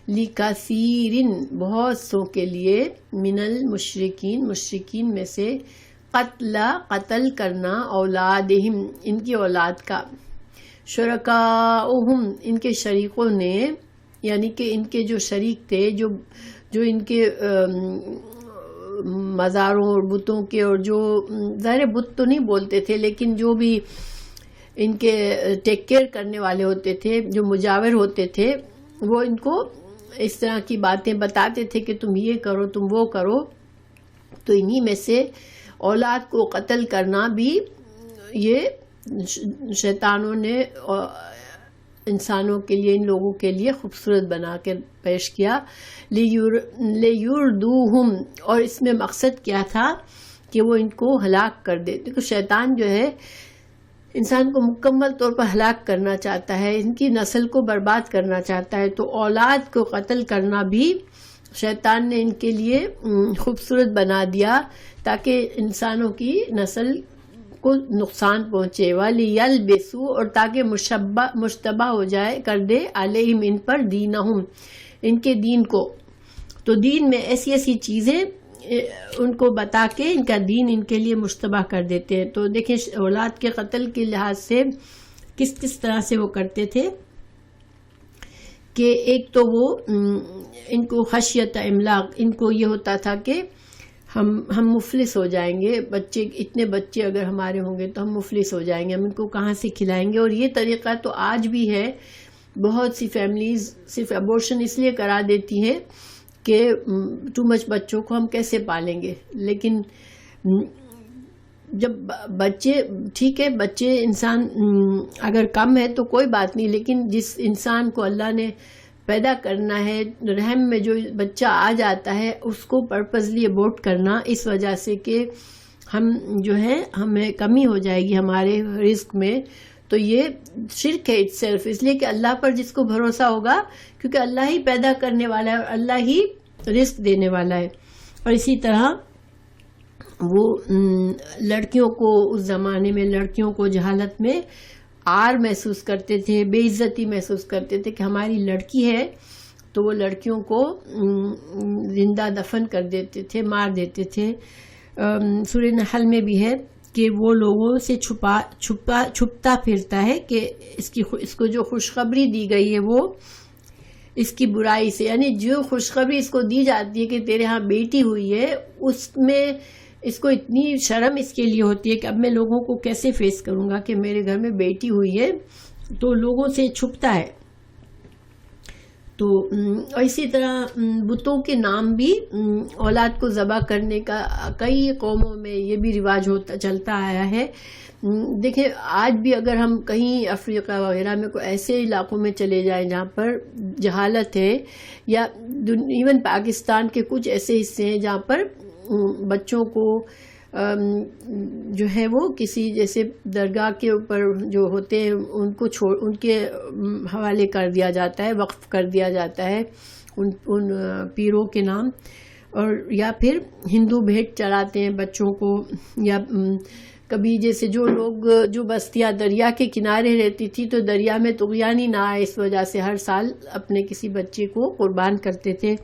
لِكَثِيرٍ، بہت سو کے لیے، مِنَ الْمُشْرِكِينَ، مشرکین میں سے، قتل کرنا، اولادہم، ان کی اولاد کا، شرکاؤہم، ان کے شریکوں نے، یعنی کہ ان کے جو شریک تھے، جو ان کے مزاروں اور بتوں کے، اور جو ظاہر بت تو نہیں بولتے تھے لیکن جو بھی ان کے ٹیک کیئر کرنے والے ہوتے تھے، جو مجاور ہوتے تھے، وہ ان کو اس طرح کی باتیں بتاتے تھے کہ تم یہ کرو، تم وہ کرو. تو انہی میں سے اولاد کو قتل کرنا بھی یہ شیطانوں نے انسانوں کے لیے، ان لوگوں کے لیے خوبصورت بنا کے پیش کیا. لیردوہم، اور اس میں مقصد کیا تھا کہ وہ ان کو ہلاک کر دے. دیکھو شیطان جو ہے انسان کو مکمل طور پر ہلاک کرنا چاہتا ہے، ان کی نسل کو برباد کرنا چاہتا ہے. تو اولاد کو قتل کرنا بھی شیطان نے ان کے لیے خوبصورت بنا دیا تاکہ انسانوں کی نسل کو نقصان پہنچے. وَلِيَلْبِسُوا، اور تاکہ مشتبہ ہو جائے، کر دے، علیہم، ان پر، دینہم، ان کے دین کو. تو دین میں ایسی ایسی چیزیں ان کو بتا کے ان کا دین ان کے لیے مشتبہ کر دیتے ہیں. تو دیکھیں اولاد کے قتل کے لحاظ سے کس طرح سے وہ کرتے تھے کہ ایک تو وہ ان کو خشیت املاق، ان کو یہ ہوتا تھا کہ ہم مفلس ہو جائیں گے، اتنے بچے اگر ہمارے ہوں گے تو ہم مفلس ہو جائیں گے، ہم ان کو کہاں سے کھلائیں گے. اور یہ طریقہ تو آج بھی ہے، بہت سی فیملیز صرف ابورشن اس لیے کرا دیتی ہیں کہ ٹو مچ بچوں کو ہم کیسے پالیں گے. لیکن جب بچے، ٹھیک ہے بچے انسان اگر کم ہے تو کوئی بات نہیں، لیکن جس انسان کو اللہ نے پیدا کرنا ہے، رحم میں جو بچہ آ جاتا ہے اس کو پرپزلی ابورٹ کرنا، اس وجہ سے کہ ہم جو ہے ہمیں کمی ہو جائے گی ہمارے رزق میں، تو یہ شرک ہے اٹ سیلف. اس لیے کہ اللہ پر جس کو بھروسہ ہوگا، کیونکہ اللہ ہی پیدا کرنے والا ہے اور اللہ ہی رزق دینے والا ہے. اور اسی طرح وہ لڑکیوں کو، اس زمانے میں لڑکیوں کو جہالت میں عار محسوس کرتے تھے، بے عزتی محسوس کرتے تھے کہ ہماری لڑکی ہے، تو وہ لڑکیوں کو زندہ دفن کر دیتے تھے، مار دیتے تھے. سورہ نحل میں بھی ہے کہ وہ لوگوں سے چھپتا پھرتا ہے کہ اس کو جو خوشخبری دی گئی ہے وہ اس کی برائی سے، یعنی جو خوشخبری اس کو دی جاتی ہے کہ تیرے ہاں بیٹی ہوئی ہے، اس میں اس کو اتنی شرم اس کے لیے ہوتی ہے کہ اب میں لوگوں کو کیسے فیس کروں گا کہ میرے گھر میں بیٹی ہوئی ہے، تو لوگوں سے چھپتا ہے. تو اسی طرح بتوں کے نام بھی اولاد کو ذبح کرنے کا کئی قوموں میں یہ بھی رواج چلتا آیا ہے. دیکھیں آج بھی اگر ہم کہیں افریقہ وغیرہ میں کوئی ایسے علاقوں میں چلے جائیں جہاں پر جہالت ہے، یا ایون پاکستان کے کچھ ایسے حصے ہیں جہاں پر بچوں کو جو ہے وہ کسی جیسے درگاہ کے اوپر جو ہوتے ہیں ان کو ان کے حوالے کر دیا جاتا ہے، وقف کر دیا جاتا ہے ان پیروں کے نام، اور یا پھر ہندو بھیٹ چڑھاتے ہیں بچوں کو. یا کبھی جیسے جو لوگ جو بستیاں دریا کے کنارے رہتی تھی تو دریا میں طغیانی نہ آئے اس وجہ سے ہر سال اپنے کسی بچے کو قربان کرتے تھے.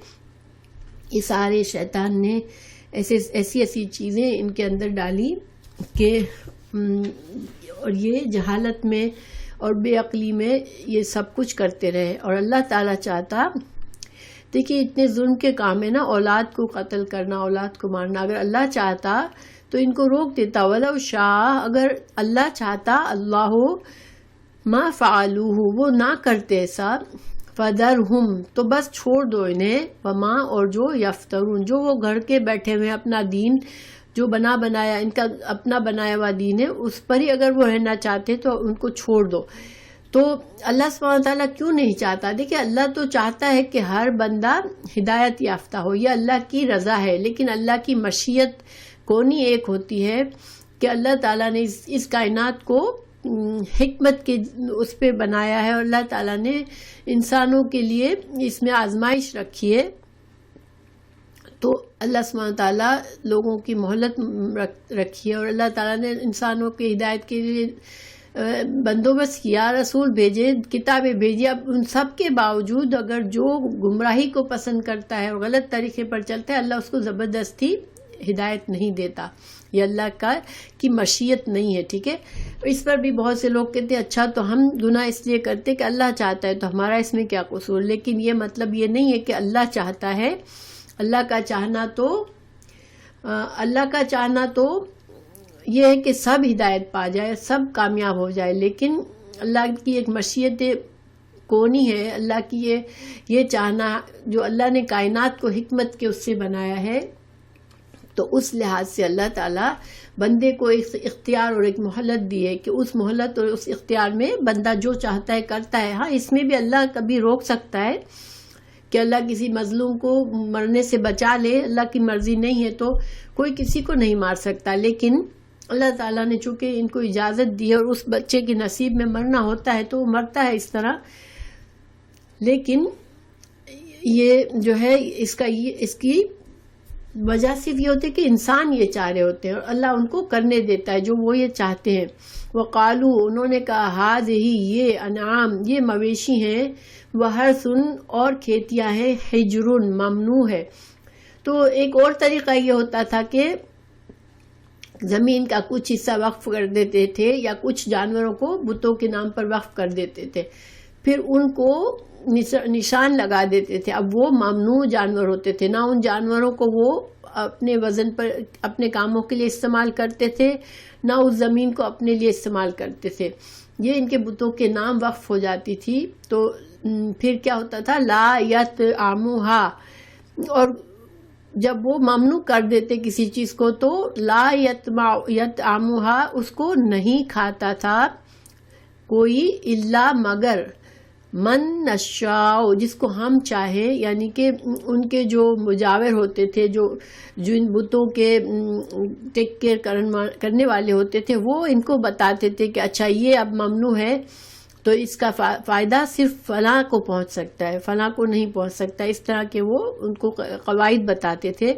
یہ سارے شیطان نے ایسی چیزیں ان کے اندر ڈالی کہ اور یہ جہالت میں اور بے عقلی میں یہ سب کچھ کرتے رہے. اور اللہ تعالیٰ چاہتا، دیکھیے اتنے ظلم کے کام ہے نا، اولاد کو قتل کرنا، اولاد کو مارنا. اگر اللہ چاہتا تو ان کو روک دیتا. وَلَوْ شَاءَ، اگر اللہ چاہتا، اللہ ما فعلوہ، وہ نہ کرتے ایسا. فَذَرْهُمْ تو بس چھوڑ دو انہیں، وما اور جو یفترون جو وہ گھڑ کے بیٹھے ہوئے اپنا دین جو بنایا ان کا اپنا بنایا ہوا دین ہے اس پر ہی اگر وہ رہنا چاہتے تو ان کو چھوڑ دو۔ تو اللہ سبحانہ وتعالیٰ کیوں نہیں چاہتا؟ دیکھیں اللہ تو چاہتا ہے کہ ہر بندہ ہدایت یافتہ ہو، یہ اللہ کی رضا ہے، لیکن اللہ کی مشیت کونی ایک ہوتی ہے کہ اللہ تعالیٰ نے اس کائنات کو حکمت کے اس پہ بنایا ہے، اور اللہ تعالیٰ نے انسانوں کے لیے اس میں آزمائش رکھی ہے۔ تو اللہ سبحانہ تعالیٰ لوگوں کی مہلت رکھی ہے، اور اللہ تعالیٰ نے انسانوں کی ہدایت کے لیے بندوبست کیا، رسول بھیجے، کتابیں بھیجی۔ اب ان سب کے باوجود اگر جو گمراہی کو پسند کرتا ہے اور غلط طریقے پر چلتا ہے، اللہ اس کو زبردستی ہدایت نہیں دیتا، یہ اللہ کی مشیت نہیں ہے، ٹھیک ہے۔ اس پر بھی بہت سے لوگ کہتے ہیں اچھا تو ہم گناہ اس لیے کرتے کہ اللہ چاہتا ہے، تو ہمارا اس میں کیا قصور؟ لیکن یہ مطلب یہ نہیں ہے کہ اللہ چاہتا ہے۔ اللہ کا چاہنا تو یہ ہے کہ سب ہدایت پا جائے، سب کامیاب ہو جائے، لیکن اللہ کی ایک مشیت کونی ہے، اللہ کی یہ چاہنا جو اللہ نے کائنات کو حکمت کے اس سے بنایا ہے، تو اس لحاظ سے اللہ تعالیٰ بندے کو ایک اختیار اور ایک مہلت دی ہے کہ اس مہلت اور اس اختیار میں بندہ جو چاہتا ہے کرتا ہے۔ ہاں اس میں بھی اللہ کبھی روک سکتا ہے کہ اللہ کسی مظلوم کو مرنے سے بچا لے، اللہ کی مرضی نہیں ہے تو کوئی کسی کو نہیں مار سکتا، لیکن اللہ تعالیٰ نے چونکہ ان کو اجازت دی ہے اور اس بچے کے نصیب میں مرنا ہوتا ہے تو وہ مرتا ہے اس طرح۔ لیکن یہ جو ہے اس کی وجہ صرف یہ ہوتی ہے کہ انسان یہ چاہ رہے ہوتے ہیں اور اللہ ان کو کرنے دیتا ہے جو وہ یہ چاہتے ہیں۔ وقالو انہوں نے کہا ہذہ یہ انعام یہ مویشی ہیں، وحرث اور کھیتیاں ہیں، حجر ممنوع ہے۔ تو ایک اور طریقہ یہ ہوتا تھا کہ زمین کا کچھ حصہ وقف کر دیتے تھے یا کچھ جانوروں کو بتوں کے نام پر وقف کر دیتے تھے، پھر ان کو نشان لگا دیتے تھے۔ اب وہ ممنوع جانور ہوتے تھے، نہ ان جانوروں کو وہ اپنے وزن پر اپنے کاموں کے لیے استعمال کرتے تھے، نہ اس زمین کو اپنے لیے استعمال کرتے تھے، یہ ان کے بتوں کے نام وقف ہو جاتی تھی۔ تو پھر کیا ہوتا تھا لا یطعمھا، اور جب وہ ممنوع کر دیتے کسی چیز کو تو لا یطعمھا اس کو نہیں کھاتا تھا کوئی الا مگر من نشاء جس کو ہم چاہیں، یعنی کہ ان کے جو مجاور ہوتے تھے جو ان بتوں کے ٹیک کیئر کرنے والے ہوتے تھے، وہ ان کو بتاتے تھے کہ اچھا یہ اب ممنوع ہے تو اس کا فائدہ صرف فلاں کو پہنچ سکتا ہے، فلاں کو نہیں پہنچ سکتا، اس طرح کے وہ ان کو قواعد بتاتے تھے۔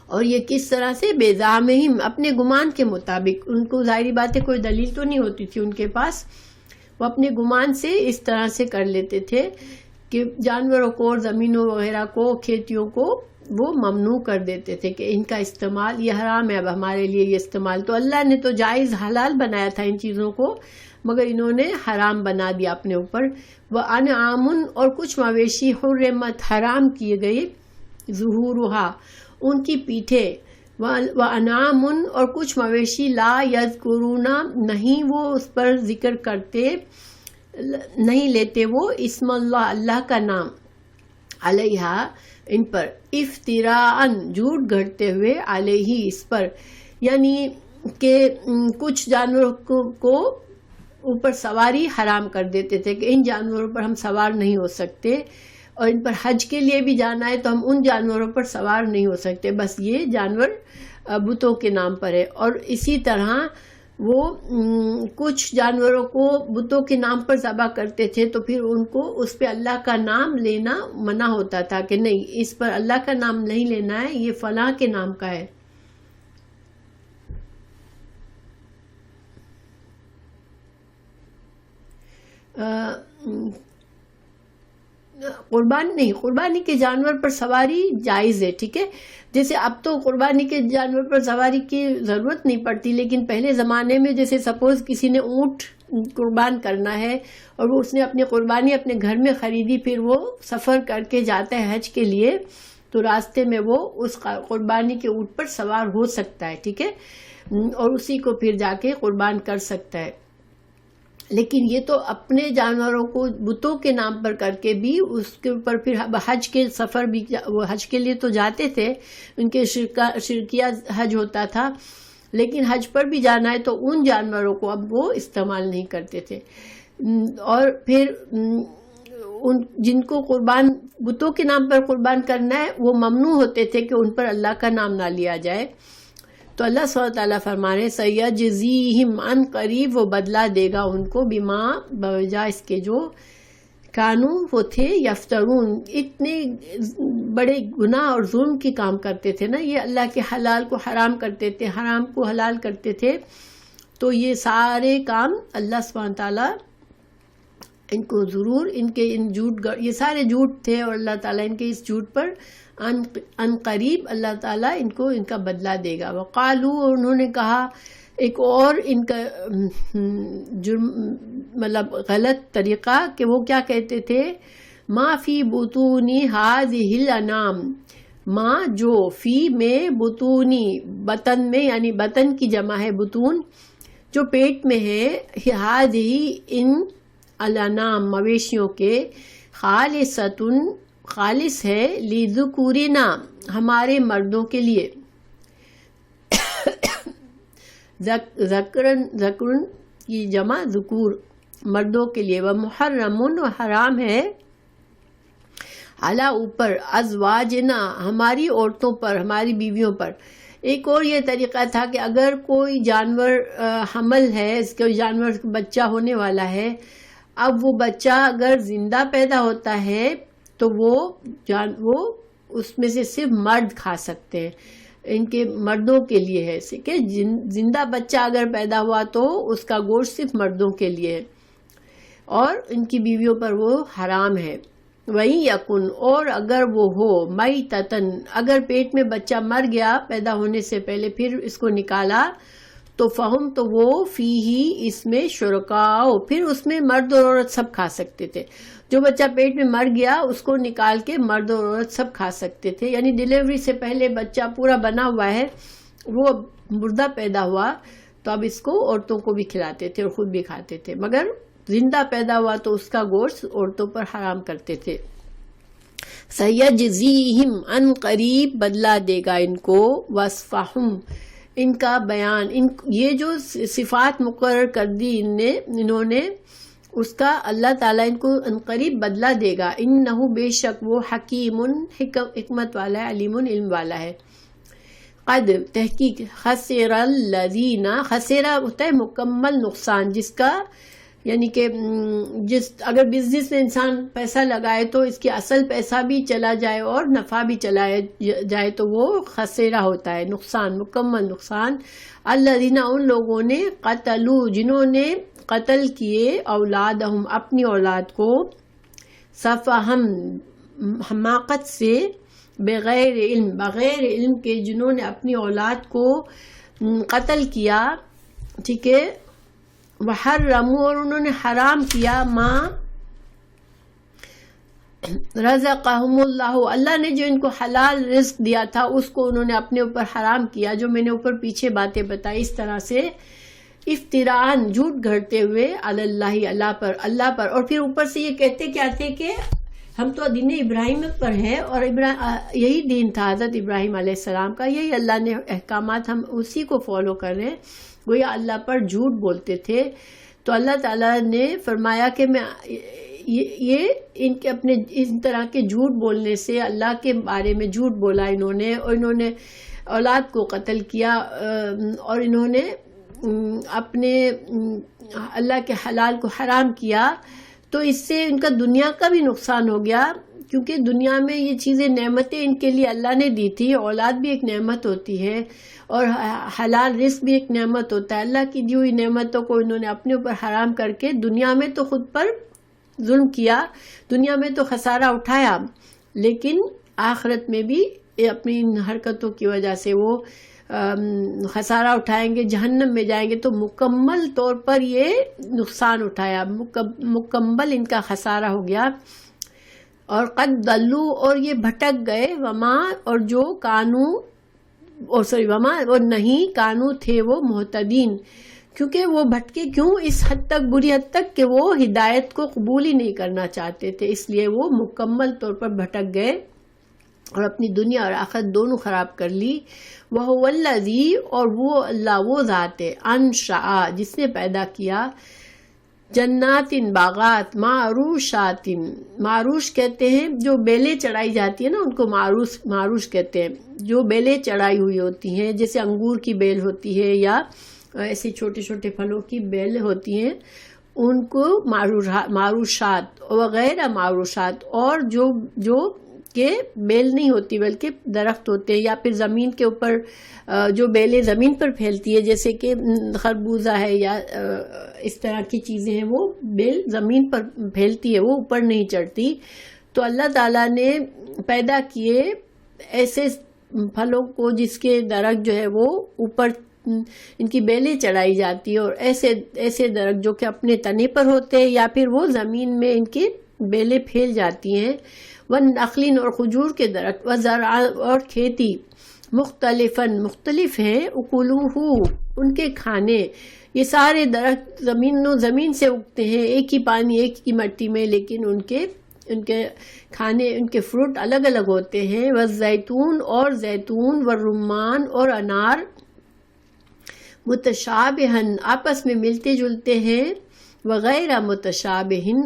اور یہ کس طرح سے بِزَعْمِهِمْ اپنے گمان کے مطابق، ان کو ظاہری بات ہے کوئی دلیل تو نہیں ہوتی تھی ان کے پاس، وہ اپنے گمان سے اس طرح سے کر لیتے تھے کہ جانوروں کو اور زمینوں وغیرہ کو کھیتیوں کو وہ ممنوع کر دیتے تھے کہ ان کا استعمال یہ حرام ہے اب ہمارے لیے یہ استعمال۔ تو اللہ نے تو جائز حلال بنایا تھا ان چیزوں کو، مگر انہوں نے حرام بنا دیا اپنے اوپر۔ وَأَنْعَامٌ اور کچھ مویشی حرمت حرام کیے گئے، ظہورها ان کی پیٹھیں، وَأَنْعَامٌ اور کچھ مویشی لا یذکرون نہیں وہ اس پر ذکر کرتے، نہیں لیتے وہ اسم اللہ کا نام، علیہا ان پر، افتراءً جھوٹ گھڑتے ہوئے، علیہ اس پر، یعنی کہ کچھ جانوروں کو اوپر سواری حرام کر دیتے تھے کہ ان جانوروں پر ہم سوار نہیں ہو سکتے، اور ان پر حج کے لیے بھی جانا ہے تو ہم ان جانوروں پر سوار نہیں ہو سکتے، بس یہ جانور بتوں کے نام پر ہے۔ اور اسی طرح وہ کچھ جانوروں کو بتوں کے نام پر ذبح کرتے تھے تو پھر ان کو اس پہ اللہ کا نام لینا منع ہوتا تھا کہ نہیں اس پر اللہ کا نام نہیں لینا ہے، یہ فلاں کے نام کا ہے۔ قربانی کے جانور پر سواری جائز ہے، ٹھیک ہے۔ جیسے اب تو قربانی کے جانور پر سواری کی ضرورت نہیں پڑتی، لیکن پہلے زمانے میں جیسے سپوز کسی نے اونٹ قربان کرنا ہے اور وہ اس نے اپنی قربانی اپنے گھر میں خریدی، پھر وہ سفر کر کے جاتا ہے حج کے لیے تو راستے میں وہ اس قربانی کے اونٹ پر سوار ہو سکتا ہے، ٹھیک ہے، اور اسی کو پھر جا کے قربان کر سکتا ہے۔ لیکن یہ تو اپنے جانوروں کو بتوں کے نام پر کر کے بھی اس کے اوپر پھر حج کے سفر بھی، وہ حج کے لیے تو جاتے تھے، ان کے شرکیہ حج ہوتا تھا، لیکن حج پر بھی جانا ہے تو ان جانوروں کو اب وہ استعمال نہیں کرتے تھے. اور پھر ان جن کو قربان بتوں کے نام پر قربان کرنا ہے وہ ممنوع ہوتے تھے کہ ان پر اللہ کا نام نہ لیا جائے. تو اللہ سبحانہ تعالیٰ فرما رہے سیجزیہم، عن قریب وہ بدلہ دے گا ان کو، بما بوجہ اس کے جو کانو وہ تھے یفترون، اتنے بڑے گناہ اور ظلم کی کام کرتے تھے نا، یہ اللہ کے حلال کو حرام کرتے تھے، حرام کو حلال کرتے تھے. تو یہ سارے کام اللہ سبحانہ تعالیٰ ان کو ضرور ان جھوٹ، یہ سارے جھوٹ تھے، اور اللہ تعالیٰ ان کے اس جھوٹ پر ان قریب اللہ تعالیٰ ان کو ان کا بدلہ دے گا. وقالو، اور انہوں نے کہا ایک اور ان کا جرم مطلب غلط طریقہ کہ وہ کیا کہتے تھے، ما فی بطونی ہذہ الانام، ما جو، فی میں، بطونی بطن میں، یعنی بطن کی جمع ہے بطون، جو پیٹ میں ہے، ہذہ ان الانام مویشیوں کے، خالصۃ خالص ہے، لذکورنا ہمارے مردوں کے لیے، ذکرن کی جمع ذکور، مردوں کے لیے، ومحرمن، و حرام ہے، علی اوپر، ازواجنا ہماری عورتوں پر، ہماری بیویوں پر. ایک اور یہ طریقہ تھا کہ اگر کوئی جانور حمل ہے، اس کے جانور بچہ ہونے والا ہے، اب وہ بچہ اگر زندہ پیدا ہوتا ہے تو وہ اس میں سے صرف مرد کھا سکتے ہیں، ان کے مردوں کے لیے ہے، کہ زندہ بچہ اگر پیدا ہوا تو اس کا گوشت صرف مردوں کے لیے ہے، اور ان کی بیویوں پر وہ حرام ہے. وہی یکن، اور اگر وہ ہو، میتتن، اگر پیٹ میں بچہ مر گیا پیدا ہونے سے پہلے پھر اس کو نکالا، تو فہم، تو وہ فیہی اس میں شرکاء، پھر اس میں مرد اور عورت سب کھا سکتے تھے. جو بچہ پیٹ میں مر گیا اس کو نکال کے مرد اور عورت سب کھا سکتے تھے، یعنی ڈیلیوری سے پہلے بچہ پورا بنا ہوا ہے، وہ مردہ پیدا ہوا تو اب اس کو عورتوں کو بھی کھلاتے تھے اور خود بھی کھاتے تھے، مگر زندہ پیدا ہوا تو اس کا گوشت عورتوں پر حرام کرتے تھے. سیجزیہم، عن قریب بدلہ دے گا ان کو، وصفہم، ان کا بیان، یہ جو صفات مقرر کر دی انہوں نے، اس کا اللہ تعالیٰ ان کو عنقریب بدلہ دے گا. انہو، بے شک وہ، حکیم، حکمت والا ہے، علیم، علم والا ہے. قد، تحقیق، خسر الذین، خسرہ ہوتا ہے مکمل نقصان، جس کا یعنی کہ اگر بزنس میں انسان پیسہ لگائے تو اس کی اصل پیسہ بھی چلا جائے اور نفع بھی چلا جائے تو وہ خسرہ ہوتا ہے، نقصان، مکمل نقصان. الذین، ان لوگوں نے، قتلوا، جنہوں نے قتل کیے، اولادہم، اپنی اولاد کو، سفہم، حماقت سے، بغیر علم، بغیر علم کے، جنہوں نے اپنی اولاد کو قتل کیا، ٹھیک ہے. وحرموا، اور انہوں نے حرام کیا، ما رزقہم اللہ، اللہ نے جو ان کو حلال رزق دیا تھا اس کو انہوں نے اپنے اوپر حرام کیا، جو میں نے اوپر پیچھے باتیں بتائی. اس طرح سے افتراءً، جھوٹ گھڑتے ہوئے، علی اللہ پر. اور پھر اوپر سے یہ کہتے کیا تھے کہ ہم تو دین ابراہیم پر ہیں، اور یہی دین تھا حضرت ابراہیم علیہ السلام کا، یہی اللہ نے احکامات، ہم اسی کو فالو کر رہے ہیں. وہ اللہ پر جھوٹ بولتے تھے. تو اللہ تعالیٰ نے فرمایا کہ میں یہ ان کے اپنے اس طرح کے جھوٹ بولنے سے، اللہ کے بارے میں جھوٹ بولا انہوں نے، اور انہوں نے اولاد کو قتل کیا، اور انہوں نے اپنے اللہ کے حلال کو حرام کیا، تو اس سے ان کا دنیا کا بھی نقصان ہو گیا، کیونکہ دنیا میں یہ چیزیں نعمتیں ان کے لیے اللہ نے دی تھی. اولاد بھی ایک نعمت ہوتی ہے اور حلال رزق بھی ایک نعمت ہوتا ہے. اللہ کی دی ہوئی نعمتوں کو انہوں نے اپنے اوپر حرام کر کے دنیا میں تو خود پر ظلم کیا، دنیا میں تو خسارہ اٹھایا، لیکن آخرت میں بھی اپنی ان حرکتوں کی وجہ سے وہ خسارہ اٹھائیں گے، جہنم میں جائیں گے. تو مکمل طور پر یہ نقصان اٹھایا، مکمل ان کا خسارہ ہو گیا. اور قد ضلوا، اور یہ بھٹک گئے، وما، اور جو کانو، وما، اور نہیں، کانو تھے وہ، مہتدین، کیونکہ وہ بھٹکے کیوں اس حد تک، بری حد تک کہ وہ ہدایت کو قبول ہی نہیں کرنا چاہتے تھے، اس لیے وہ مکمل طور پر بھٹک گئے اور اپنی دنیا اور آخرت دونوں خراب کر لی۔ وَهُوَ الَّذِي، اور وہ اللہ وہ ذات ہے، انشأ جس نے پیدا کیا، جنات باغات، معروشات، معروش کہتے ہیں جو بیلیں چڑھائی جاتی ہیں نا ان کو معروش کہتے ہیں، جو بیلیں چڑھائی ہوئی ہوتی ہیں، جیسے انگور کی بیل ہوتی ہے یا ایسے چھوٹے چھوٹے پھلوں کی بیل ہوتی ہیں، ان کو معروشات وغیرہ معروشات، اور جو کہ بیل نہیں ہوتی بلکہ درخت ہوتے ہیں، یا پھر زمین کے اوپر جو بیلیں زمین پر پھیلتی ہے جیسے کہ خربوزہ ہے یا اس طرح کی چیزیں ہیں، وہ بیل زمین پر پھیلتی ہے، وہ اوپر نہیں چڑھتی۔ تو اللہ تعالیٰ نے پیدا کیے ایسے پھلوں کو جس کے درخت جو ہے وہ اوپر ان کی بیلیں چڑھائی جاتی ہے، اور ایسے درخت جو کہ اپنے تنے پر ہوتے ہیں یا پھر وہ زمین میں ان کی بیلیں پھیل جاتی ہیں۔ والنخل، اور کھجور کے درخت، وزرع، اور کھیتی، مختلف ہیں، اکلوہ، ان کے کھانے، یہ سارے درخت زمین سے اگتے ہیں، ایک ہی پانی ایک ہی مٹی میں، لیکن ان کے کھانے، ان کے فروٹ الگ الگ ہوتے ہیں۔ والزیتون، اور زیتون، والرمان، اور انار، متشابہن، آپس میں ملتے جلتے ہیں، وغیرہ متشابہن،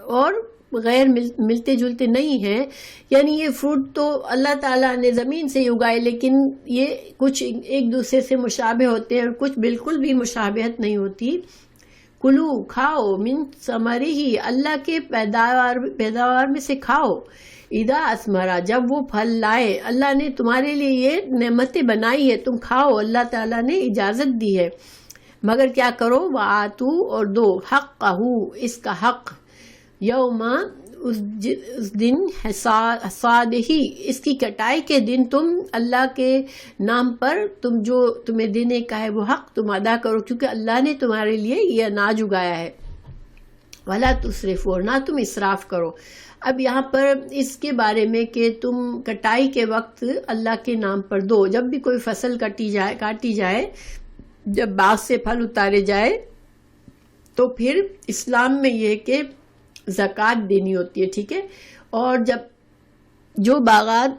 اور غیر ملتے جلتے نہیں ہیں، یعنی یہ فروٹ تو اللہ تعالیٰ نے زمین سے ہی اگائے، لیکن یہ کچھ ایک دوسرے سے مشابہ ہوتے ہیں اور کچھ بالکل بھی مشابہت نہیں ہوتی۔ کلو، کھاؤ، من ثمرہ، اللہ کے پیداوار میں سے کھاؤ، اذا اثمرا، جب وہ پھل لائے، اللہ نے تمہارے لیے یہ نعمتیں بنائی ہے، تم کھاؤ، اللہ تعالیٰ نے اجازت دی ہے، مگر کیا کرو، وآتو، اور دو، حقہ، اس کا حق، یوم، اس دن، حصادہ، اس کی کٹائی کے دن، تم اللہ کے نام پر جو تمہیں دینے کا ہے وہ حق تم ادا کرو، کیونکہ اللہ نے تمہارے لیے یہ اناج اگایا ہے۔ ولا تسرفوا، نہ تم اسراف کرو۔ اب یہاں پر اس کے بارے میں کہ تم کٹائی کے وقت اللہ کے نام پر دو، جب بھی کوئی فصل کاٹی جائے، جب باغ سے پھل اتارے جائے، تو پھر اسلام میں یہ کہ زکوٰۃ دینی ہوتی ہے، ٹھیک ہے۔ اور جب جو باغات،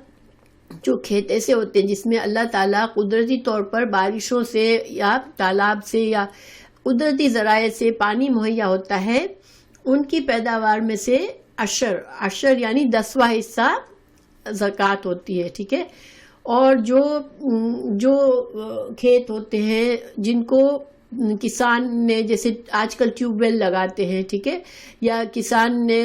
جو کھیت ایسے ہوتے ہیں جس میں اللہ تعالیٰ قدرتی طور پر بارشوں سے یا تالاب سے یا قدرتی ذرائع سے پانی مہیا ہوتا ہے، ان کی پیداوار میں سے عشر یعنی 10واں حصہ زکوٰۃ ہوتی ہے، ٹھیک ہے۔ اور جو کھیت ہوتے ہیں جن کو کسان نے، جیسے آج کل ٹیوب ویل لگاتے ہیں، ٹھیک ہے، یا کسان نے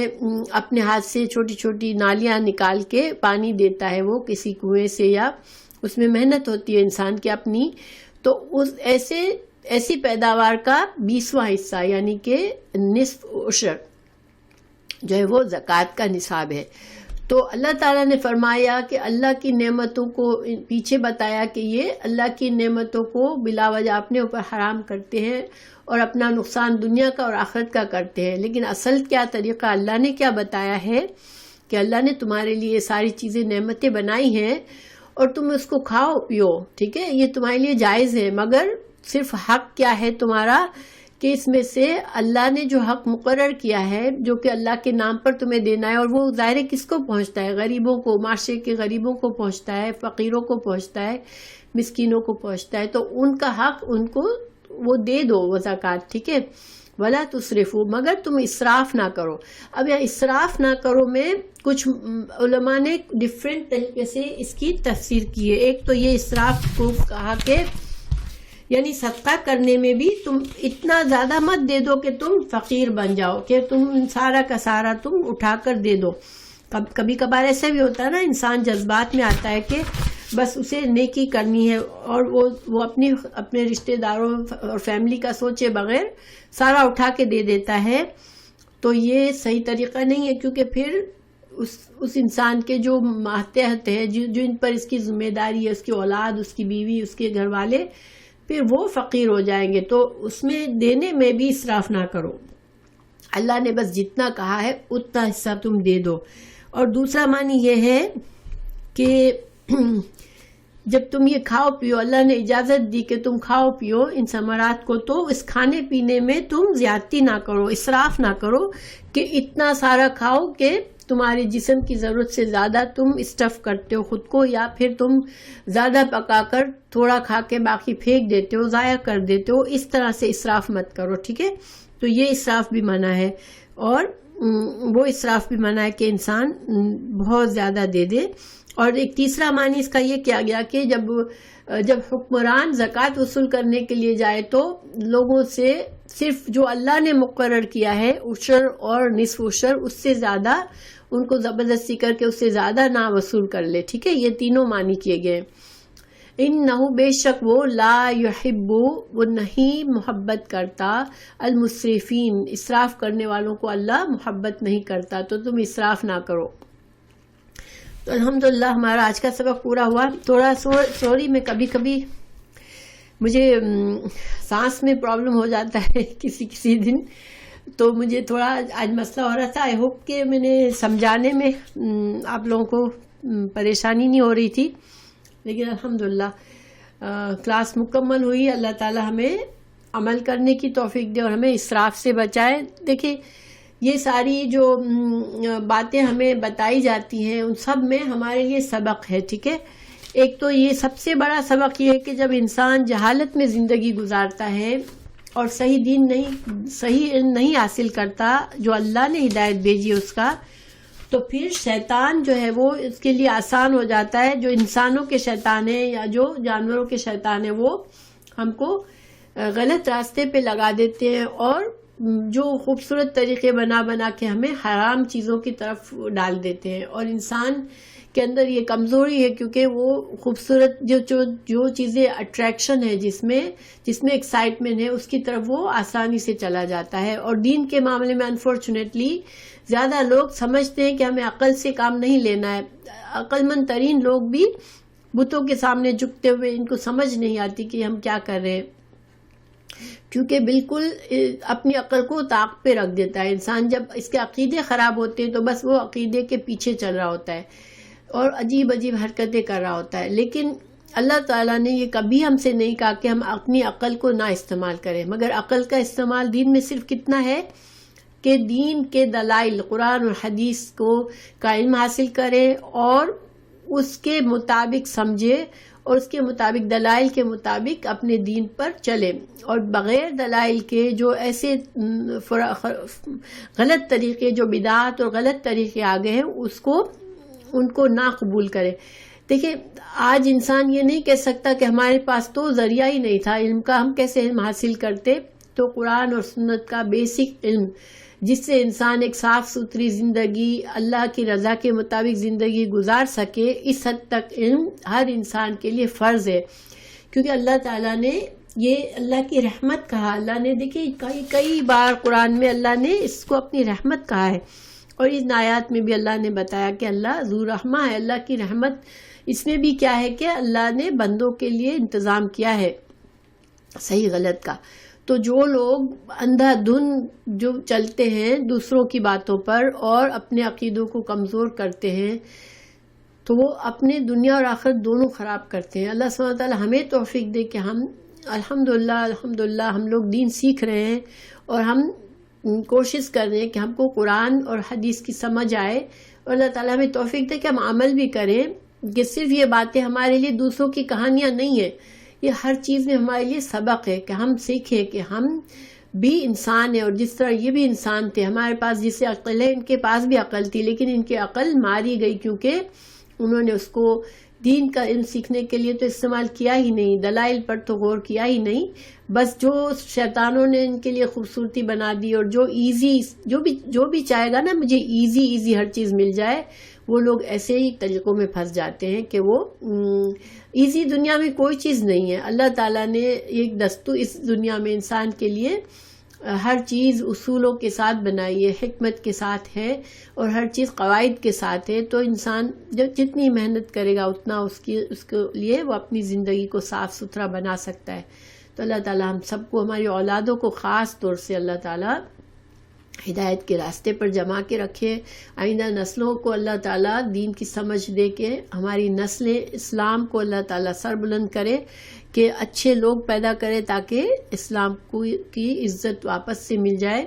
اپنے ہاتھ سے چھوٹی چھوٹی نالیاں نکال کے پانی دیتا ہے وہ کسی کنویں سے، یا اس میں محنت ہوتی ہے انسان کی اپنی، تو ایسی پیداوار کا 20واں حصہ یعنی کہ نصف عشر جو ہے وہ زکوٰۃ کا نصاب ہے۔ تو اللہ تعالیٰ نے فرمایا کہ اللہ کی نعمتوں کو پیچھے بتایا کہ یہ اللہ کی نعمتوں کو بلا وجہ اپنے اوپر حرام کرتے ہیں اور اپنا نقصان دنیا کا اور آخرت کا کرتے ہیں، لیکن اصل کیا طریقہ اللہ نے کیا بتایا ہے کہ اللہ نے تمہارے لیے ساری چیزیں نعمتیں بنائی ہیں اور تم اس کو کھاؤ پیو، ٹھیک ہے، یہ تمہارے لیے جائز ہے، مگر صرف حق کیا ہے تمہارا کہ اس میں سے اللہ نے جو حق مقرر کیا ہے جو کہ اللہ کے نام پر تمہیں دینا ہے، اور وہ ظاہر کس کو پہنچتا ہے، غریبوں کو، معاشرے کے غریبوں کو پہنچتا ہے، فقیروں کو پہنچتا ہے، مسکینوں کو پہنچتا ہے، تو ان کا حق ان کو وہ دے دو، وہ زکوٰۃ، ٹھیک ہے۔ ولا تسرفوا، مگر تم اسراف نہ کرو۔ اب یہ اسراف نہ کرو میں کچھ علماء نے ڈفرینٹ طریقے سے اس کی تفسیر کی ہے۔ ایک تو یہ اسراف کو کہا کہ یعنی صدقہ کرنے میں بھی تم اتنا زیادہ مت دے دو کہ تم فقیر بن جاؤ، کہ تم سارا کا سارا تم اٹھا کر دے دو۔ کبھی کبھار ایسا بھی ہوتا ہے نا، انسان جذبات میں آتا ہے کہ بس اسے نیکی کرنی ہے اور وہ اپنے رشتہ داروں اور فیملی کا سوچے بغیر سارا اٹھا کے دے دیتا ہے، تو یہ صحیح طریقہ نہیں ہے، کیونکہ پھر اس انسان کے جو ماتحت ہے، جو ان پر اس کی ذمہ داری ہے، اس کی اولاد، اس کی بیوی، اس کے گھر والے، پھر وہ فقیر ہو جائیں گے۔ تو اس میں دینے میں بھی اسراف نہ کرو، اللہ نے بس جتنا کہا ہے اتنا حصہ تم دے دو۔ اور دوسرا معنی یہ ہے کہ جب تم یہ کھاؤ پیو، اللہ نے اجازت دی کہ تم کھاؤ پیو ان ثمرات کو، تو اس کھانے پینے میں تم زیادتی نہ کرو، اسراف نہ کرو کہ اتنا سارا کھاؤ کہ تمہارے جسم کی ضرورت سے زیادہ تم اسٹف کرتے ہو خود کو، یا پھر تم زیادہ پکا کر تھوڑا کھا کے باقی پھینک دیتے ہو، ضائع کر دیتے ہو. اس طرح سے اسراف مت کرو، ٹھیک ہے. تو یہ اسراف بھی منع ہے. اور وہ اسراف بھی منع ہے کہ انسان بہت زیادہ دے دے. اور ایک تیسرا معنی اس کا یہ کیا گیا کہ جب حکمران زکوٰۃ وصول کرنے کے لیے جائے تو لوگوں سے صرف جو اللہ نے مقرر کیا ہے عشر اور نصف عشر، اس سے زیادہ ان کو زبردستی کر کے اس سے زیادہ نہ وصول کر لے، ٹھیک ہے. یہ تینوں معنی کیے گئے. انہو بے شک وہ، لا یحب وہ نہیں محبت کرتا، المسرفین اسراف کرنے والوں کو اللہ محبت نہیں کرتا، تو تم اسراف نہ کرو. تو الحمدللہ ہمارا آج کا سبق پورا ہوا. تھوڑا سوری میں کبھی کبھی مجھے سانس میں پرابلم ہو جاتا ہے کسی دن، تو مجھے تھوڑا آج مسئلہ ہو رہا تھا. آئی ہوپ کہ میں نے سمجھانے میں آپ لوگوں کو پریشانی نہیں ہو رہی تھی، لیکن الحمدللہ کلاس مکمل ہوئی. اللہ تعالی ہمیں عمل کرنے کی توفیق دے اور ہمیں اسراف سے بچائے. دیکھیں یہ ساری جو باتیں ہمیں بتائی جاتی ہیں ان سب میں ہمارے لیے سبق ہے، ٹھیک ہے. ایک تو یہ سب سے بڑا سبق یہ ہے کہ جب انسان جہالت میں زندگی گزارتا ہے اور صحیح علم نہیں حاصل کرتا جو اللہ نے ہدایت بھیجی اس کا، تو پھر شیطان جو ہے وہ اس کے لیے آسان ہو جاتا ہے. جو انسانوں کے شیطان ہیں یا جو جانوروں کے شیطان ہیں وہ ہم کو غلط راستے پہ لگا دیتے ہیں اور جو خوبصورت طریقے بنا کے ہمیں حرام چیزوں کی طرف ڈال دیتے ہیں. اور انسان کے اندر یہ کمزوری ہے کیونکہ وہ خوبصورت جو چیزیں اٹریکشن ہے جس میں ایکسائٹمنٹ ہے اس کی طرف وہ آسانی سے چلا جاتا ہے. اور دین کے معاملے میں انفارچونیٹلی زیادہ لوگ سمجھتے ہیں کہ ہمیں عقل سے کام نہیں لینا ہے. عقل مند ترین لوگ بھی بتوں کے سامنے جھکتے ہوئے ان کو سمجھ نہیں آتی کہ ہم کیا کر رہے ہیں، کیونکہ بالکل اپنی عقل کو طاق پہ رکھ دیتا ہے انسان. جب اس کے عقیدے خراب ہوتے ہیں تو بس وہ عقیدے کے پیچھے چل رہا ہوتا ہے اور عجیب حرکتیں کر رہا ہوتا ہے. لیکن اللہ تعالیٰ نے یہ کبھی ہم سے نہیں کہا کہ ہم اپنی عقل کو نہ استعمال کریں، مگر عقل کا استعمال دین میں صرف کتنا ہے کہ دین کے دلائل قرآن اور حدیث کا علم حاصل کرے اور اس کے مطابق سمجھے اور اس کے مطابق دلائل کے مطابق اپنے دین پر چلے. اور بغیر دلائل کے جو ایسے غلط طریقے، جو بدعات اور غلط طریقے آ گئے ہیں ان کو نہ قبول کرے. دیکھیں آج انسان یہ نہیں کہہ سکتا کہ ہمارے پاس تو ذریعہ ہی نہیں تھا علم کا، ہم کیسے علم حاصل کرتے. تو قرآن اور سنت کا بیسک علم جس سے انسان ایک صاف ستھری زندگی اللہ کی رضا کے مطابق زندگی گزار سکے، اس حد تک علم ہر انسان کے لیے فرض ہے. کیونکہ اللہ تعالیٰ نے یہ اللہ کی رحمت کہا. اللہ نے دیکھیں کئی بار قرآن میں اللہ نے اس کو اپنی رحمت کہا ہے، اور ان آیات میں بھی اللہ نے بتایا کہ اللہ ذو رحمہ ہے. اللہ کی رحمت اس میں بھی کیا ہے کہ اللہ نے بندوں کے لیے انتظام کیا ہے صحیح غلط کا. تو جو لوگ اندھا دھن جو چلتے ہیں دوسروں کی باتوں پر اور اپنے عقیدوں کو کمزور کرتے ہیں، تو وہ اپنے دنیا اور آخرت دونوں خراب کرتے ہیں. اللہ سبحانہ وتعالی ہمیں توفیق دے کہ ہم الحمدللہ ہم لوگ دین سیکھ رہے ہیں اور ہم کوشش کر رہے ہیں کہ ہم کو قرآن اور حدیث کی سمجھ آئے، اور اللہ تعالیٰ ہمیں توفیق دے کہ ہم عمل بھی کریں. کہ صرف یہ باتیں ہمارے لیے دوسروں کی کہانیاں نہیں ہیں، یہ ہر چیز میں ہمارے لیے سبق ہے کہ ہم سیکھیں کہ ہم بھی انسان ہیں، اور جس طرح یہ بھی انسان تھے. ہمارے پاس جسے عقل ہے ان کے پاس بھی عقل تھی، لیکن ان کی عقل ماری گئی کیونکہ انہوں نے اس کو دین کا علم سیکھنے کے لیے تو استعمال کیا ہی نہیں، دلائل پر تو غور کیا ہی نہیں. بس جو شیطانوں نے ان کے لیے خوبصورتی بنا دی، اور جو ایزی جو بھی چاہے گا نا مجھے ایزی ہر چیز مل جائے، وہ لوگ ایسے ہی طریقوں میں پھنس جاتے ہیں کہ وہ ایزی دنیا میں کوئی چیز نہیں ہے. اللہ تعالیٰ نے ایک دستور اس دنیا میں انسان کے لیے ہر چیز اصولوں کے ساتھ بنائی ہے، حکمت کے ساتھ ہے، اور ہر چیز قواعد کے ساتھ ہے. تو انسان جتنی محنت کرے گا اتنا اس کے لیے وہ اپنی زندگی کو صاف ستھرا بنا سکتا ہے. تو اللہ تعالیٰ ہم سب کو، ہماری اولادوں کو خاص طور سے اللہ تعالیٰ ہدایت کے راستے پر جما کے رکھے. آئندہ نسلوں کو اللہ تعالیٰ دین کی سمجھ دے کے ہماری نسل اسلام کو اللہ تعالیٰ سر بلند کرے کہ اچھے لوگ پیدا کرے تاکہ اسلام کی عزت واپس سے مل جائے.